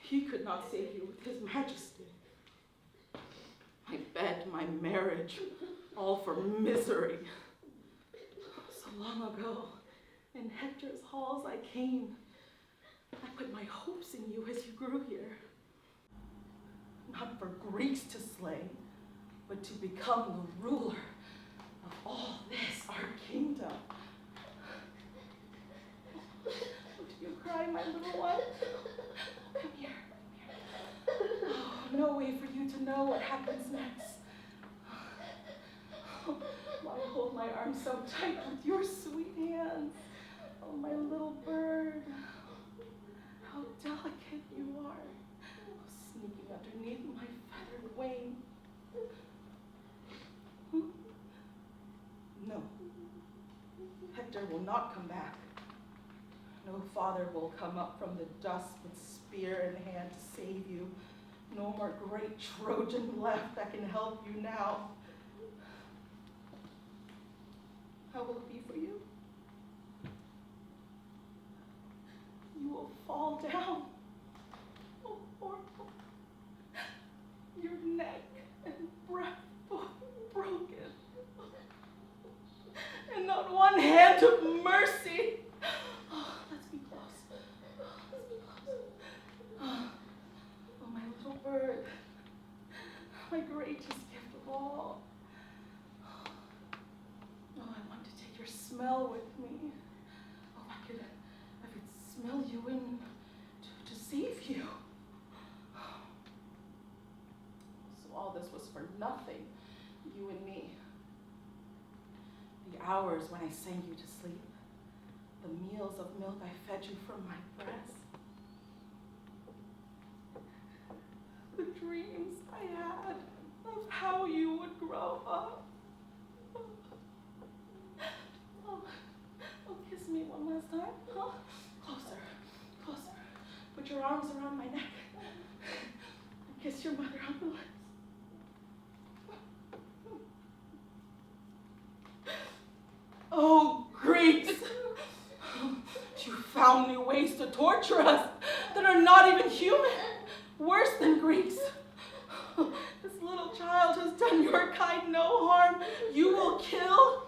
He could not save you with his majesty. My bed, my marriage, all for misery. So long ago, in Hector's halls I came. I put my hopes in you as you grew here. Not for Greeks to slay, but to become the ruler of all this, our kingdom. Do you cry, my little one? Come here. Oh, no way for you to know what happens next. Oh, why hold my arms so tight with your sweet hands? Oh, my little bird. How delicate you are. Oh, sneaking underneath my feathered wing. No. Hector will not come back. No father father will come up from the dust with spear in hand to save you. No more great Trojan left that can help you now. How will it be for you? You will fall down. Oh, horrible. Your neck and breath broken. And not one hand of mercy. Oh, let's be close. Let's be close. Oh, my little bird. My greatest gift of all. Oh, I want to take your smell with me. Oh, I could smell you in to save you. So all this was for nothing, you and me. The hours when I sang you to sleep, the meals of milk I fed you from my breast, the dreams I had of how you would grow up. Oh, kiss me one last time. Huh? Closer, closer. Put your arms around my neck. And kiss your mother on the lips. Oh, Greeks! You found new ways to torture us that are not even human. Worse than Greeks. This little child has done your kind no harm. You will kill?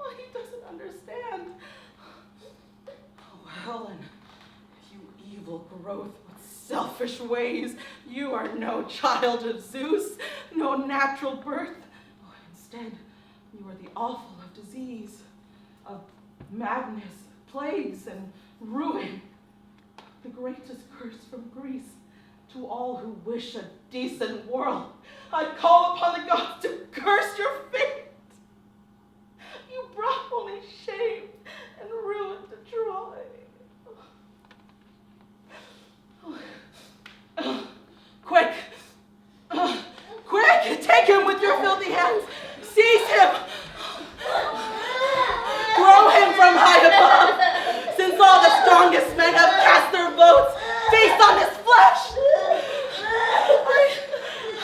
Oh, he doesn't understand. Oh, Helen, you evil growth with selfish ways. You are no child of Zeus, no natural birth. Oh, instead, you are the offal of disease, of madness, plagues, and ruin. The greatest curse from Greece to all who wish a decent world. I call upon the gods to curse your fate. You brought only shame and ruin to Troy. Quick! Quick! Take him with your filthy hands! Seize him! Throw him from high above! Since all the strongest men have cast their votes, feast on his flesh!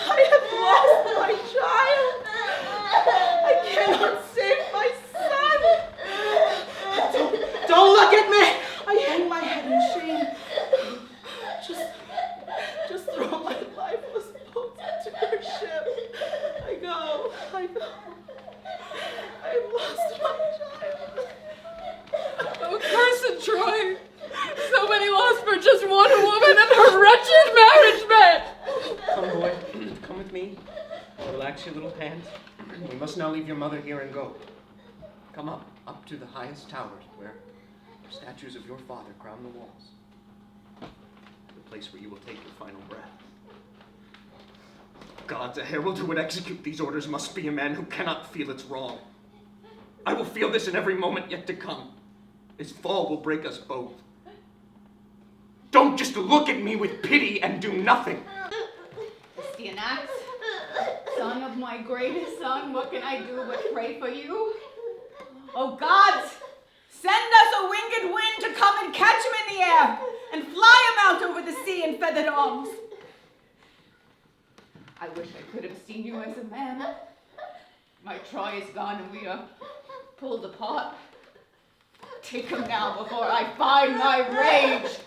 I have lost my child! I cannot save my son! Don't look at me! I hang my head in shame. Just throw my lifeless bones into your ship. I go. I've lost my child. Oh, cursed Troy! So many lost for just one woman and her wretched marriage bed! Come, boy. Come with me. Relax your little hands. We must now leave your mother here and go. Come up to the highest towers where statues of your father crown the walls. The place where you will take your final breath. Gods, a herald who would execute these orders must be a man who cannot feel it's wrong. I will feel this in every moment yet to come. His fall will break us both. Don't just look at me with pity and do nothing. Astyanax, son of my greatest son, what can I do but pray for you? Oh gods, send us a winged wind to come and catch him in the air and fly him out over the sea in feathered arms. I wish I could have seen you as a man. My Troy is gone and we are pulled apart. Take him now before I find my rage.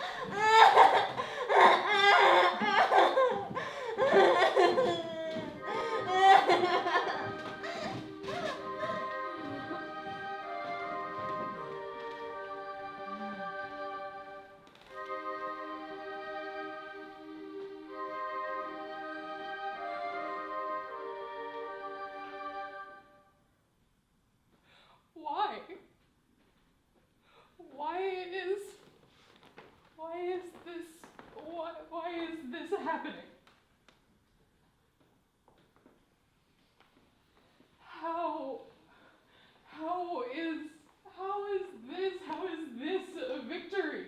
Why is this happening? How is this a victory?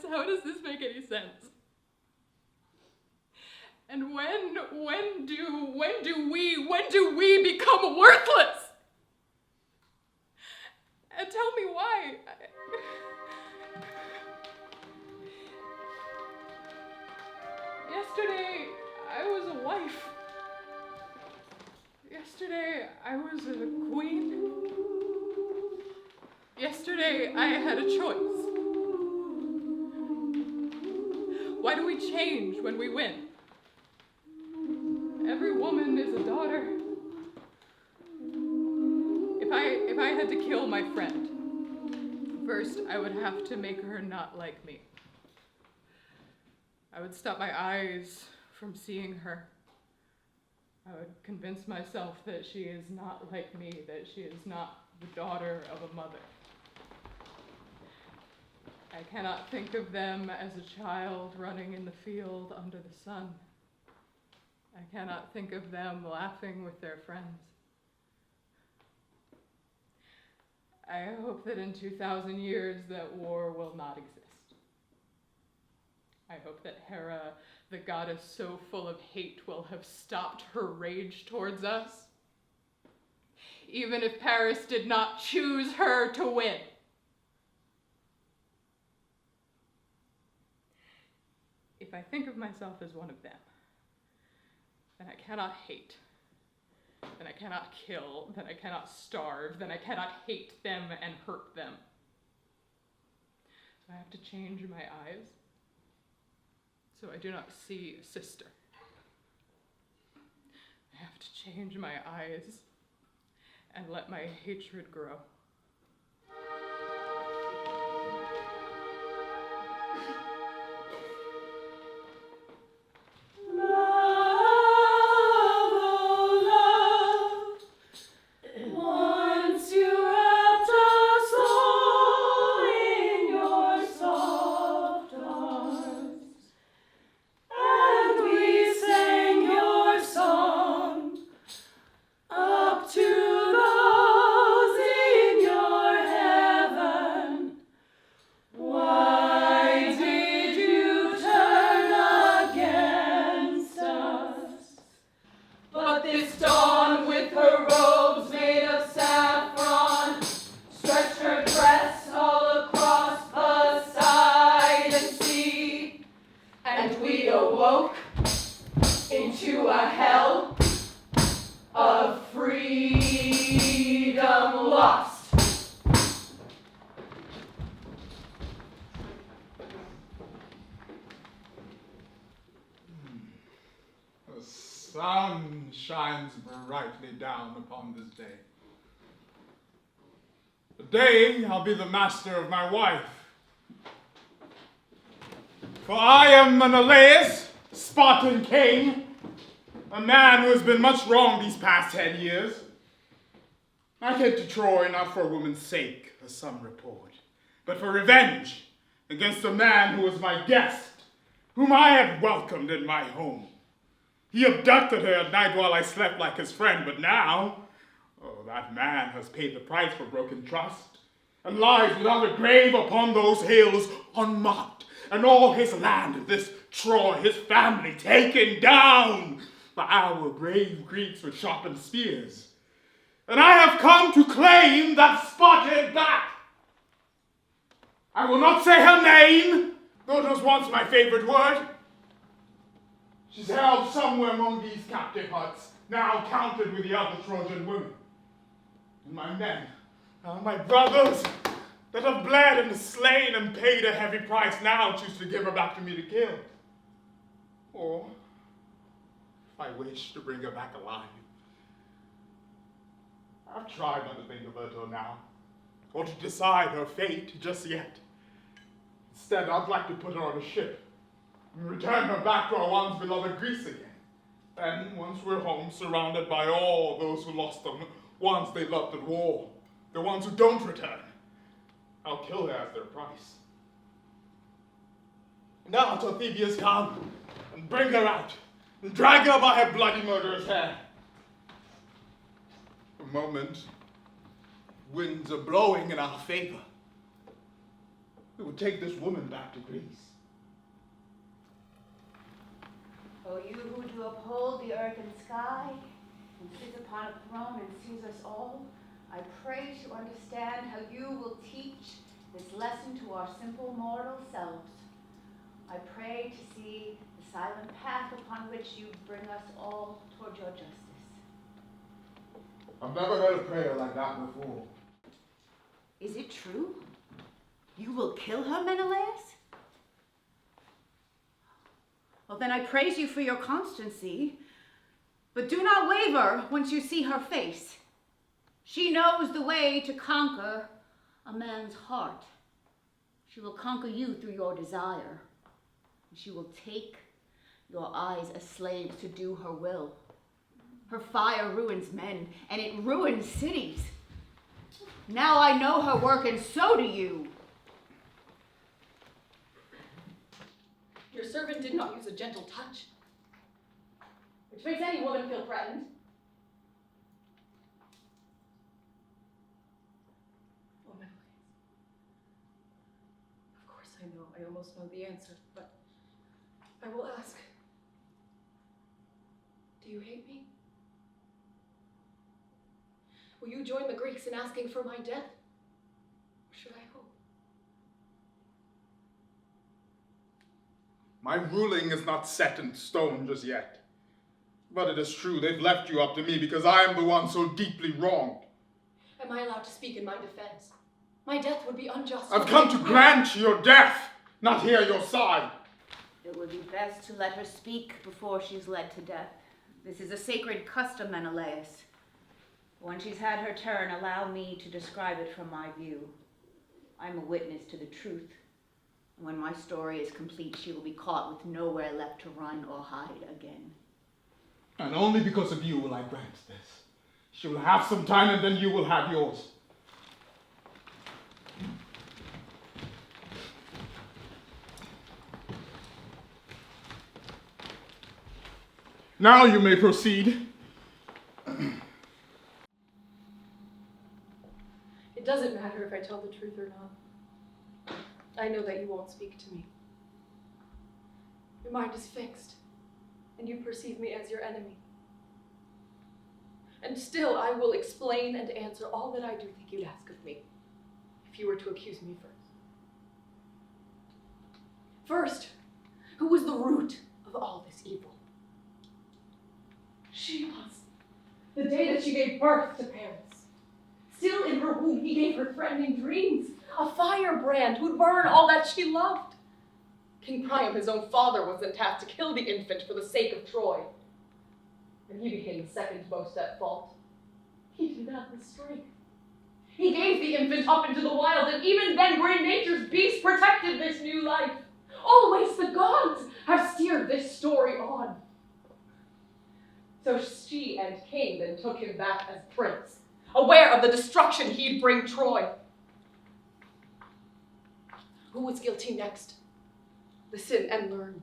How does this make any sense? And when when do we become worthless? And tell me why. Yesterday, I was a wife. Yesterday, I was a queen. Yesterday, I had a choice. Why do we change when we win? Every woman is a daughter. If I had to kill my friend, first I would have to make her not like me. I would stop my eyes from seeing her. I would convince myself that she is not like me, that she is not the daughter of a mother. I cannot think of them as a child running in the field under the sun. I cannot think of them laughing with their friends. I hope that in 2,000 years that war will not exist. I hope that Hera, the goddess so full of hate, will have stopped her rage towards us, even if Paris did not choose her to win. If I think of myself as one of them, then I cannot hate, then I cannot kill, then I cannot starve, then I cannot hate them and hurt them. So I have to change my eyes so I do not see a sister. I have to change my eyes and let my hatred grow. sun shines brightly down upon this day. The day I'll be the master of my wife. For I am Menelaus, Spartan king, a man who has been much wronged these past 10 years. I came to Troy not for a woman's sake, as some report, but for revenge against a man who was my guest, whom I had welcomed in my home. He abducted her at night while I slept like his friend, but now, that man has paid the price for broken trust, and lies without a grave upon those hills unmocked, and all his land, this Troy, his family, taken down by our brave Greeks with sharpened spears. And I have come to claim that Spartan back. I will not say her name, though it was once my favorite word. She's held somewhere among these captive huts, now counted with the other Trojan women. And my men, my brothers, that have bled and slain and paid a heavy price, now choose to give her back to me to kill. Or, if I wish, to bring her back alive. I've tried not to think of her till now, or to decide her fate just yet. Instead, I'd like to put her on a ship, and return her back to our once beloved Greece again. Then, once we're home, surrounded by all those who lost them, ones they loved at war, the ones who don't return, I'll kill her as their price. Now, Talthybius, come, and bring her out, and drag her by her bloody murderer's hair. For a moment, winds are blowing in our favor. We will take this woman back to Greece. O you who do uphold the earth and sky, and sit upon a throne and sees us all, I pray to understand how you will teach this lesson to our simple mortal selves. I pray to see the silent path upon which you bring us all toward your justice. I've never heard a prayer like that before. Is it true? You will kill her, Menelaus? Well, then I praise you for your constancy, but do not waver once you see her face. She knows the way to conquer a man's heart. She will conquer you through your desire. She will take your eyes as slaves to do her will. Her fire ruins men, and it ruins cities. Now I know her work, and so do you. Your servant did not use a gentle touch, which makes any woman feel threatened. Oh, Menelaus. Of course I know. I almost know the answer, but I will ask. Do you hate me? Will you join the Greeks in asking for my death? Or should I hope? My ruling is not set in stone just yet. But it is true, they've left you up to me because I am the one so deeply wronged. Am I allowed to speak in my defense? My death would be unjust. I've come to grant your death, not hear your side. It would be best to let her speak before she's led to death. This is a sacred custom, Menelaus. When she's had her turn, allow me to describe it from my view. I'm a witness to the truth. When my story is complete, she will be caught with nowhere left to run or hide again. And only because of you will I grant this. She will have some time and then you will have yours. Now you may proceed. It doesn't matter if I tell the truth or not. I know that you won't speak to me. Your mind is fixed, and you perceive me as your enemy. And still, I will explain and answer all that I do think you'd ask of me, if you were to accuse me first. First, who was the root of all this evil? She was. The day that she gave birth to Paris. Still in her womb, he gave her threatening dreams. A firebrand who'd burn all that she loved. King Priam, his own father, was then tasked to kill the infant for the sake of Troy. And he became second most at fault. He did that with strength. He gave the infant up into the wild, and even then great nature's beast protected this new life. Always the gods have steered this story on. So she and King then took him back as prince, aware of the destruction he'd bring Troy. Who was guilty next? Listen and learn.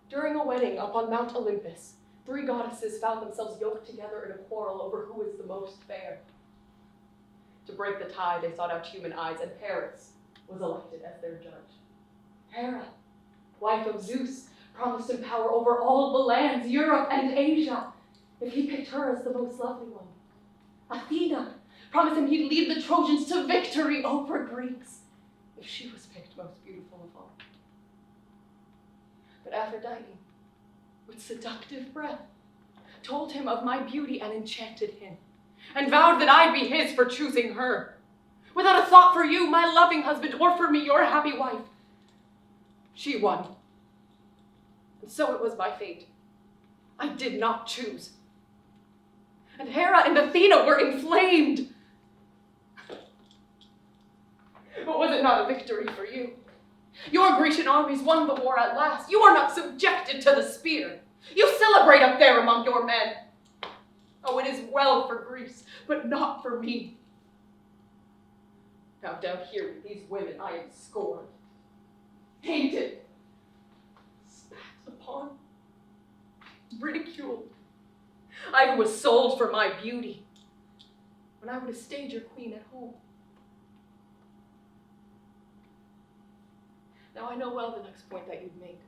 During a wedding up on Mount Olympus, 3 goddesses found themselves yoked together in a quarrel over who was the most fair. To break the tie, they sought out human eyes, and Paris was elected as their judge. Hera, wife of Zeus, promised him power over all the lands, Europe and Asia, if he picked her as the most lovely one. Athena promised him he'd lead the Trojans to victory over Greeks, if she was picked most beautiful of all. But Aphrodite, with seductive breath, told him of my beauty and enchanted him, and vowed that I'd be his for choosing her, without a thought for you, my loving husband, or for me, your happy wife. She won. And so it was my fate. I did not choose. And Hera and Athena were inflamed. But was it not a victory for you? Your Grecian armies won the war at last. You are not subjected to the spear. You celebrate up there among your men. Oh, it is well for Greece, but not for me. Now down here with these women, I am scorned, hated, spat upon, ridiculed. I who was sold for my beauty, when I would have stayed your queen at home. Now I know well the next point that you've made.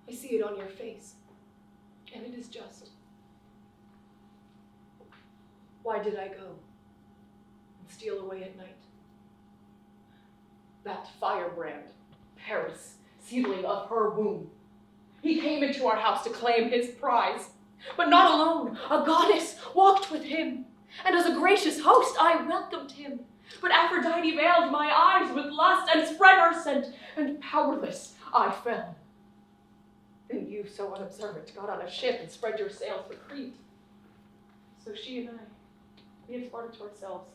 I see it on your face, and it is just. Why did I go and steal away at night? That firebrand, Paris, seedling of her womb. He came into our house to claim his prize, but not alone. A goddess walked with him, and as a gracious host I welcomed him. But Aphrodite veiled my eyes with lust and spread her scent, and powerless I fell. Then you, so unobservant, got on a ship and spread your sails for Crete. So she and I, we had Sparta to ourselves,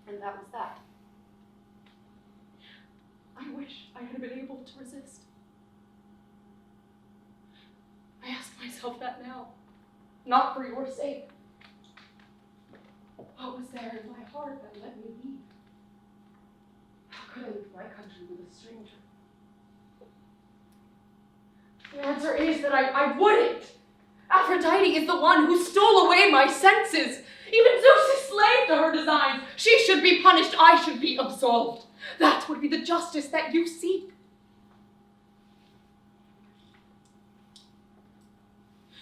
and that was that. I wish I had been able to resist. I ask myself that now, not for your sake. What was there in my heart that let me leave? How could I leave my country with a stranger? The answer is that I wouldn't. Aphrodite is the one who stole away my senses. Even Zeus is slave to her designs. She should be punished, I should be absolved. That would be the justice that you seek.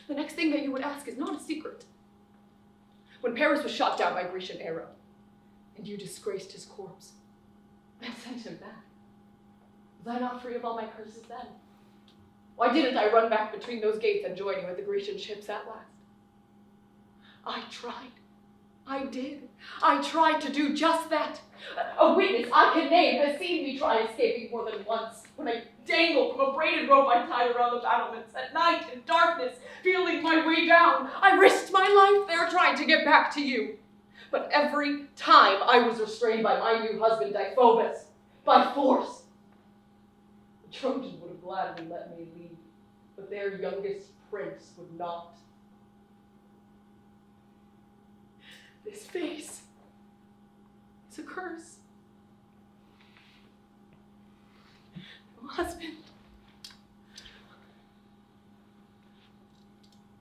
The next thing that you would ask is not a secret. When Paris was shot down by Grecian arrow, and you disgraced his corpse, and sent him back, was I not free of all my curses then? Why didn't I run back between those gates and join you at the Grecian ships at last? I tried. I did. I tried to do just that. A witness I can name has seen me try escaping more than once, when I dangled from a braided rope I tied around the battlements at night in darkness, feeling my way down. I risked my life there trying to get back to you. But every time I was restrained by my new husband, Deiphobus, by force. The Trojans would have gladly let me leave, but their youngest prince would not. This face is a curse. No husband.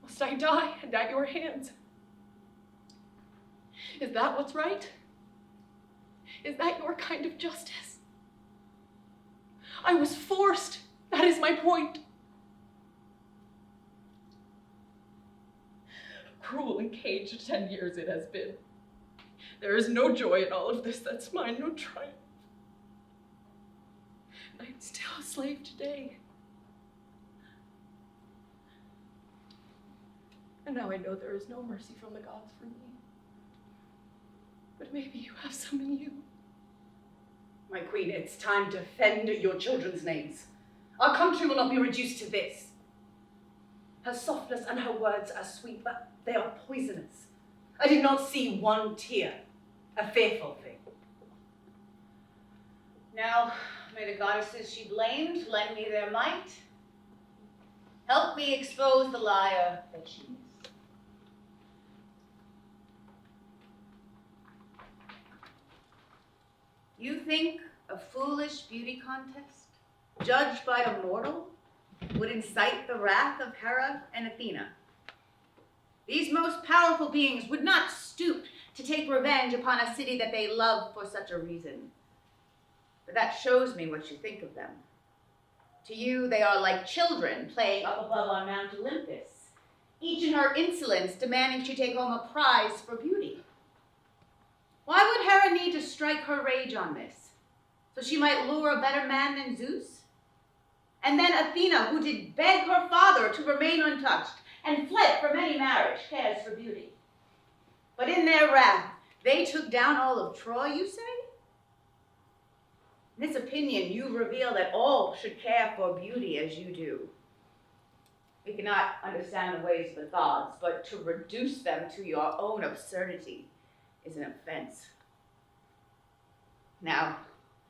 Must I die and at your hands? Is that what's right? Is that your kind of justice? I was forced. That is my point. Cruel and caged 10 years it has been. There is no joy in all of this that's mine, no triumph. And I'm still a slave today. And now I know there is no mercy from the gods for me. But maybe you have some in you. My queen, it's time to defend your children's names. Our country will not be reduced to this. Her softness and her words are sweet, but they are poisonous. I did not see one tear, a fearful thing. Now, may the goddesses she blamed lend me their might. Help me expose the liar that she is. You think a foolish beauty contest, judged by a mortal, would incite the wrath of Hera and Athena? These most powerful beings would not stoop to take revenge upon a city that they love for such a reason. But that shows me what you think of them. To you, they are like children playing up above on Mount Olympus, each in her insolence demanding she take home a prize for beauty. Why would Hera need to strike her rage on this? So she might lure a better man than Zeus? And then Athena, who did beg her father to remain untouched and fled from any marriage, cares for beauty. But in their wrath, they took down all of Troy, you say? In this opinion, you reveal that all should care for beauty as you do. We cannot understand the ways of the gods, but to reduce them to your own absurdity is an offense. Now,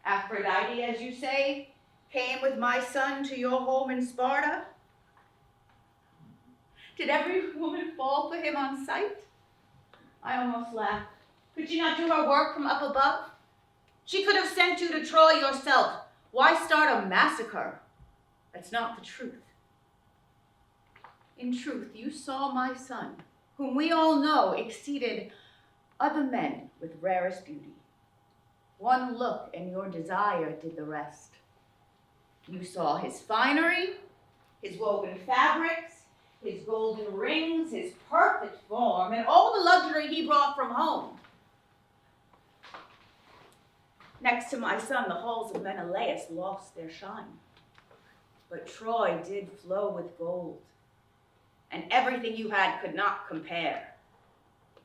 Aphrodite, as you say, came with my son to your home in Sparta. Did every woman fall for him on sight? I almost laughed. Could you not do her work from up above? She could have sent you to Troy yourself. Why start a massacre? That's not the truth. In truth, you saw my son, whom we all know exceeded other men with rarest beauty. One look and your desire did the rest. You saw his finery, his woven fabrics, his golden rings, his perfect form, and all the luxury he brought from home. Next to my son, the halls of Menelaus lost their shine. But Troy did flow with gold, and everything you had could not compare.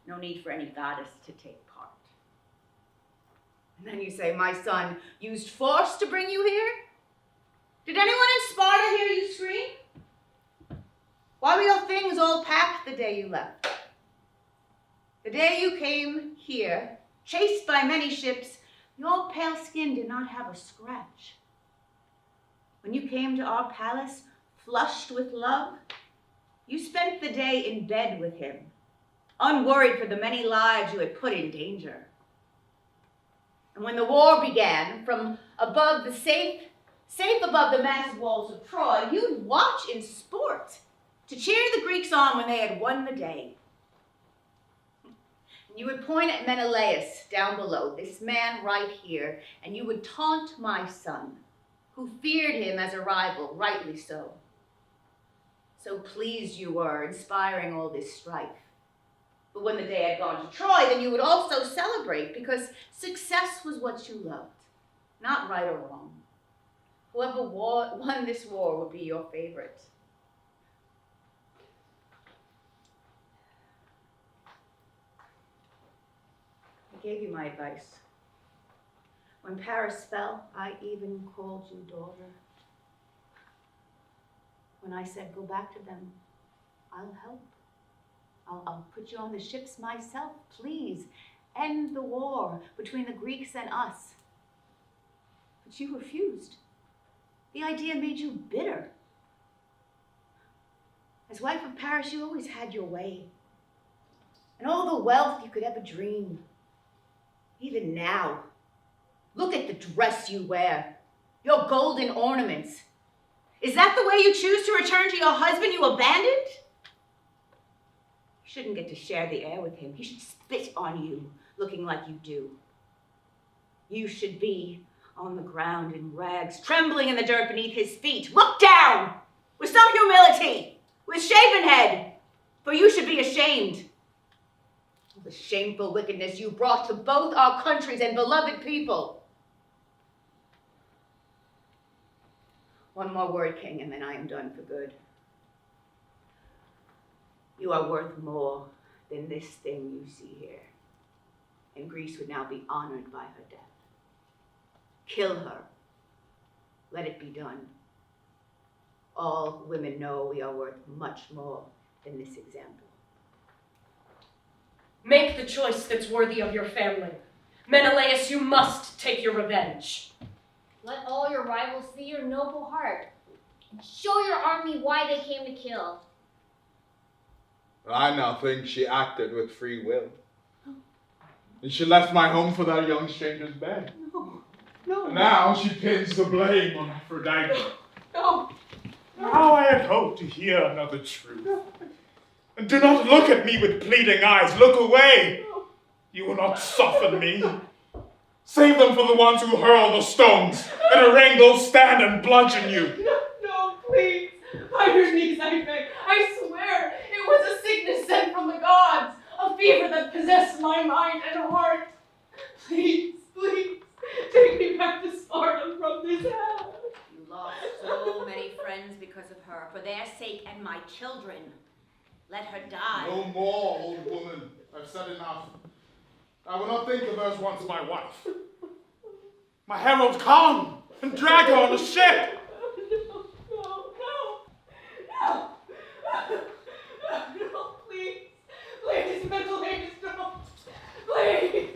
No need for any goddess to take part. And then you say, my son used force to bring you here? Did anyone in Sparta hear you scream? Why were your things all packed the day you left? The day you came here, chased by many ships, your pale skin did not have a scratch. When you came to our palace, flushed with love, you spent the day in bed with him, unworried for the many lives you had put in danger. And when the war began, from above the safe above the massive walls of Troy, you'd watch in sport to cheer the Greeks on when they had won the day. And you would point at Menelaus down below, this man right here, and you would taunt my son, who feared him as a rival, rightly so. So pleased you were, inspiring all this strife. But when the day had gone to Troy, then you would also celebrate, because success was what you loved, not right or wrong. Whoever won this war would be your favorite. I gave you my advice. When Paris fell, I even called you daughter. When I said, go back to them, I'll help. I'll put you on the ships myself, please. End the war between the Greeks and us. But you refused. The idea made you bitter. As wife of Paris, you always had your way. And all the wealth you could ever dream. Even now, look at the dress you wear, your golden ornaments. Is that the way you choose to return to your husband you abandoned? You shouldn't get to share the air with him. He should spit on you, looking like you do. You should be on the ground in rags, trembling in the dirt beneath his feet. Look down with some humility, with shaven head, for you should be ashamed. The shameful wickedness you brought to both our countries and beloved people. One more word, King, and then I am done for good. You are worth more than this thing you see here, and Greece would now be honored by her death. Kill her. Let it be done. All women know we are worth much more than this example. Make the choice that's worthy of your family. Menelaus, you must take your revenge. Let all your rivals see your noble heart, and show your army why they came to kill. I now think she acted with free will. And she left my home for that young stranger's bed. No. And now she pins the blame on Aphrodite. No. Now I had hoped to hear another truth. And do not look at me with pleading eyes. Look away. You will not soften me. Save them for the ones who hurl the stones, and a rain will stand and bludgeon you. No, please. On your knees, I beg. I swear it was a sickness sent from the gods, a fever that possessed my mind and heart. Please, take me back to Sparta from this hell. You lost so many friends because of her, for their sake and my children. Let her die. No more, old woman. I've said enough. I will not think of her as once my wife. My herald, come and drag her on the ship. No, please, Menelaus, don't. Please.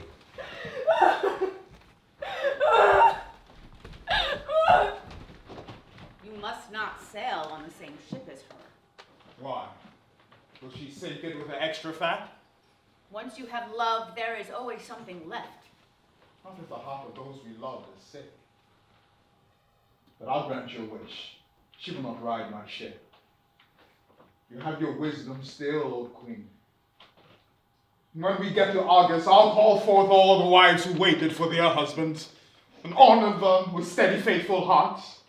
You must not sail on the same ship as her. Why? Will she sink it with her extra fat? Once you have loved, there is always something left. Not if the heart of those we love is sick. But I'll grant your wish. She will not ride my ship. You have your wisdom still, old queen. When we get to Argos, I'll call forth all the wives who waited for their husbands and honor them with steady, faithful hearts.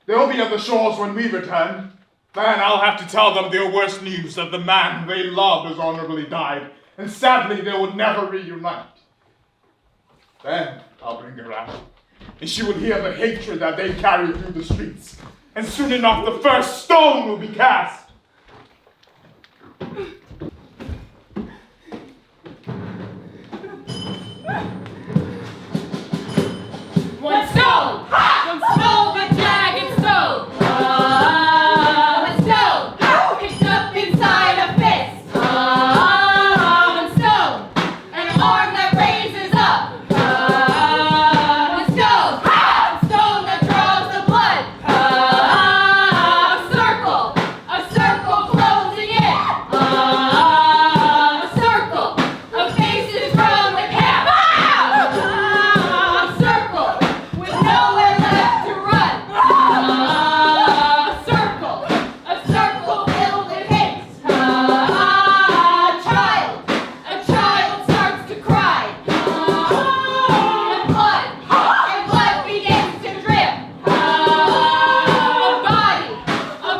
They'll be at the shores when we return, Then I'll have to tell them their worst news, that the man they loved has honorably died, and sadly they will never reunite. Then I'll bring her out, and she will hear the hatred that they carry through the streets, and soon enough the first stone will be cast. One stone! One stone, the jagged stone! One stone! Picked up inside a fist! One stone! An arm that raises up! One stone! One stone that draws the blood! A circle closing in! A circle of faces from the camp! A circle! With nowhere left to run. A circle filled with hate. A child starts to cry. And blood begins to drip. A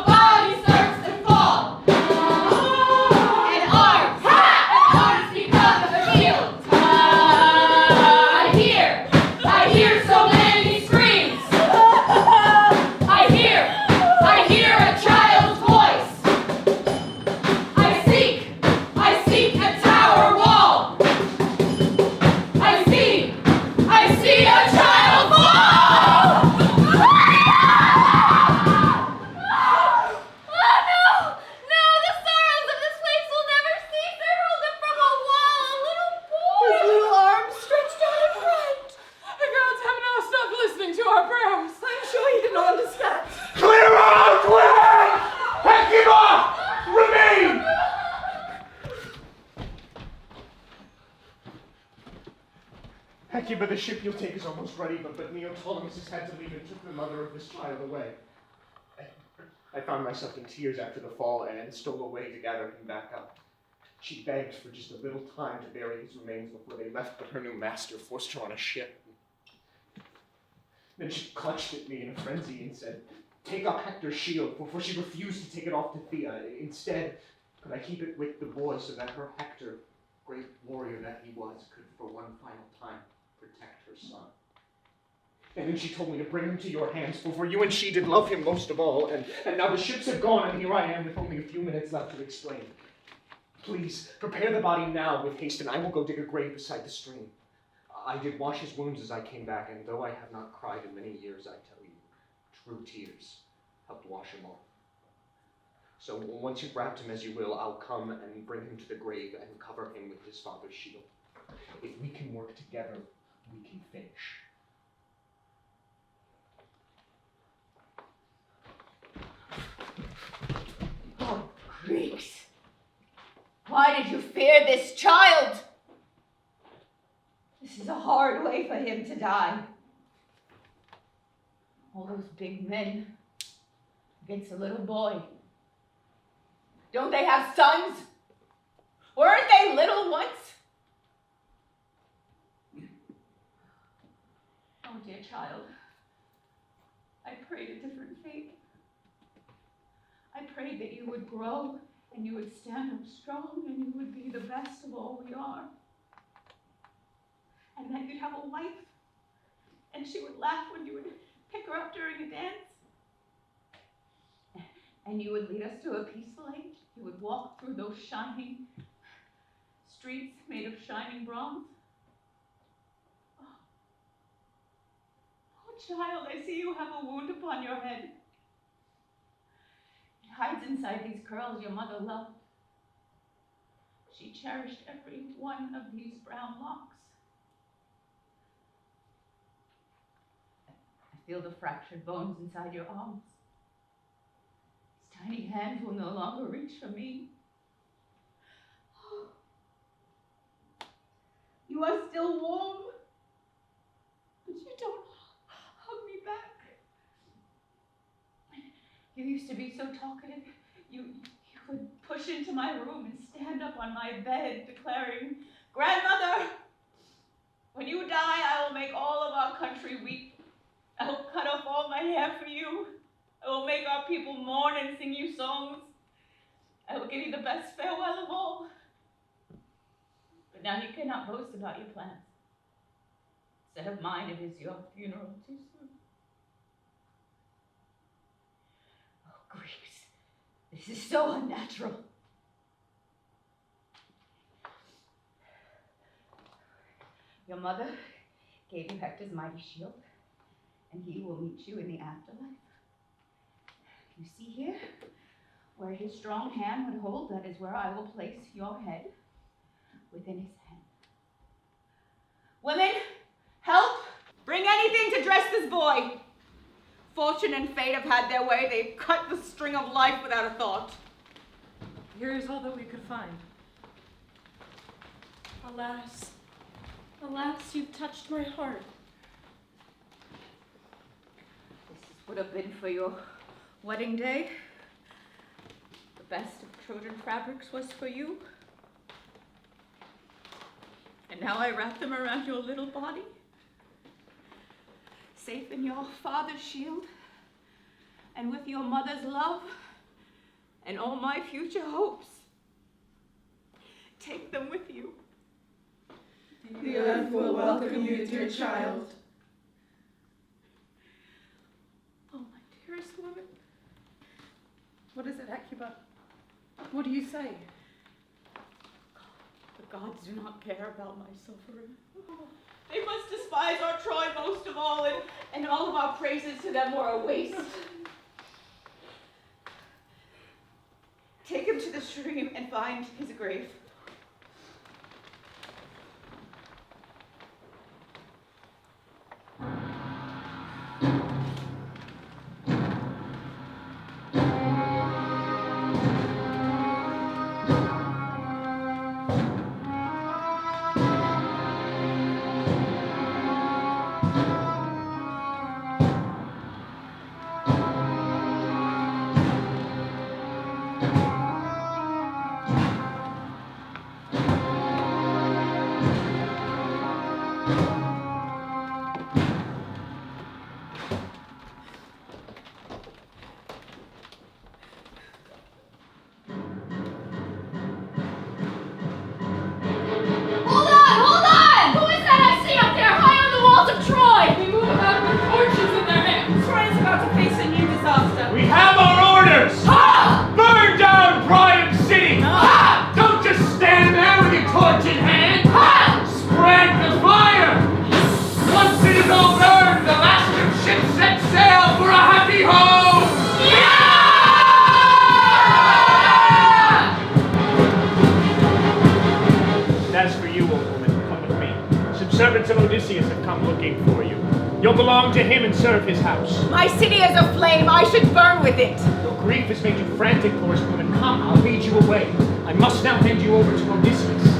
body starts to fall. And arms become a shield. I hear so many screams. I hear a child's voice. I seek a tower wall. I see a child fall. Oh no! No, the sorrows of this place will never cease. I hurled him from a wall, a little boy. His little arms stretched out in front. The gods have now stopped listening to our prayers. I'm sure you didn't understand. Clear out, women! Hecuba! Remain! Hecuba, the ship you'll take is almost ready, but Neoptolemus had to leave and took the mother of this child away. I found myself in tears after the fall and stole away to gather him back up. She begged for just a little time to bury his remains before they left, but her new master forced her on a ship. Then she clutched at me in a frenzy and said, "Take up Hector's shield," before she refused to take it off to Thea. Instead, could I keep it with the boy so that her Hector, great warrior that he was, could for one final time protect her son. And then she told me to bring him to your hands, for you and she did love him most of all, and now the ships have gone, and here I am with only a few minutes left to explain. Please, prepare the body now with haste, and I will go dig a grave beside the stream. I did wash his wounds as I came back, and though I have not cried in many years, I tell you, true tears helped wash him off. So once you've wrapped him as you will, I'll come and bring him to the grave and cover him with his father's shield. If we can work together, we can finish. Oh, Greeks! Why did you fear this child? This is a hard way for him to die. All those big men against a little boy. Don't they have sons? Weren't they little once? Oh, dear child, I prayed a different fate. I prayed that you would grow and you would stand up strong and you would be the best of all we are. And that you'd have a wife and she would laugh when you would pick her up during a dance. And you would lead us to a peaceful age. You would walk through those shining streets made of shining bronze. Oh, child, I see you have a wound upon your head. It hides inside these curls your mother loved. She cherished every one of these brown locks. I feel the fractured bones inside your arms. These tiny hands will no longer reach for me. You are still warm, but you don't hug me back. You used to be so talkative. You would push into my room and stand up on my bed declaring, "Grandmother, when you die, I will make all of our country weep. I will cut off all my hair for you. I I will make our people mourn and sing you songs. I will give you the best farewell of all. But now you cannot boast about your plans. Instead of mine, it is your funeral too soon. Oh, Greeks, this is so unnatural. Your mother gave you Hector's mighty shield, and he will meet you in the afterlife. You see here, where his strong hand would hold, that is where I will place your head, within his hand. Women, help! Bring anything to dress this boy. Fortune and fate have had their way. They've cut the string of life without a thought. Here is all that we could find. Alas, alas, you've touched my heart. This would have been for your wedding day. The best of Trojan fabrics was for you. And now I wrap them around your little body, safe in your father's shield, and with your mother's love, and all my future hopes. Take them with you. The earth will welcome you, dear child. Oh, my dearest woman. What is it, Hecuba? What do you say? The gods do not care about my suffering. They must despise our Troy most of all, and all of our praises to them were a waste. Take him to the stream and find his grave. To him and serve his house. My city is aflame. I should burn with it. Your grief has made you frantic, poorest woman. Come, I'll lead you away. I must now hand you over to Odysseus.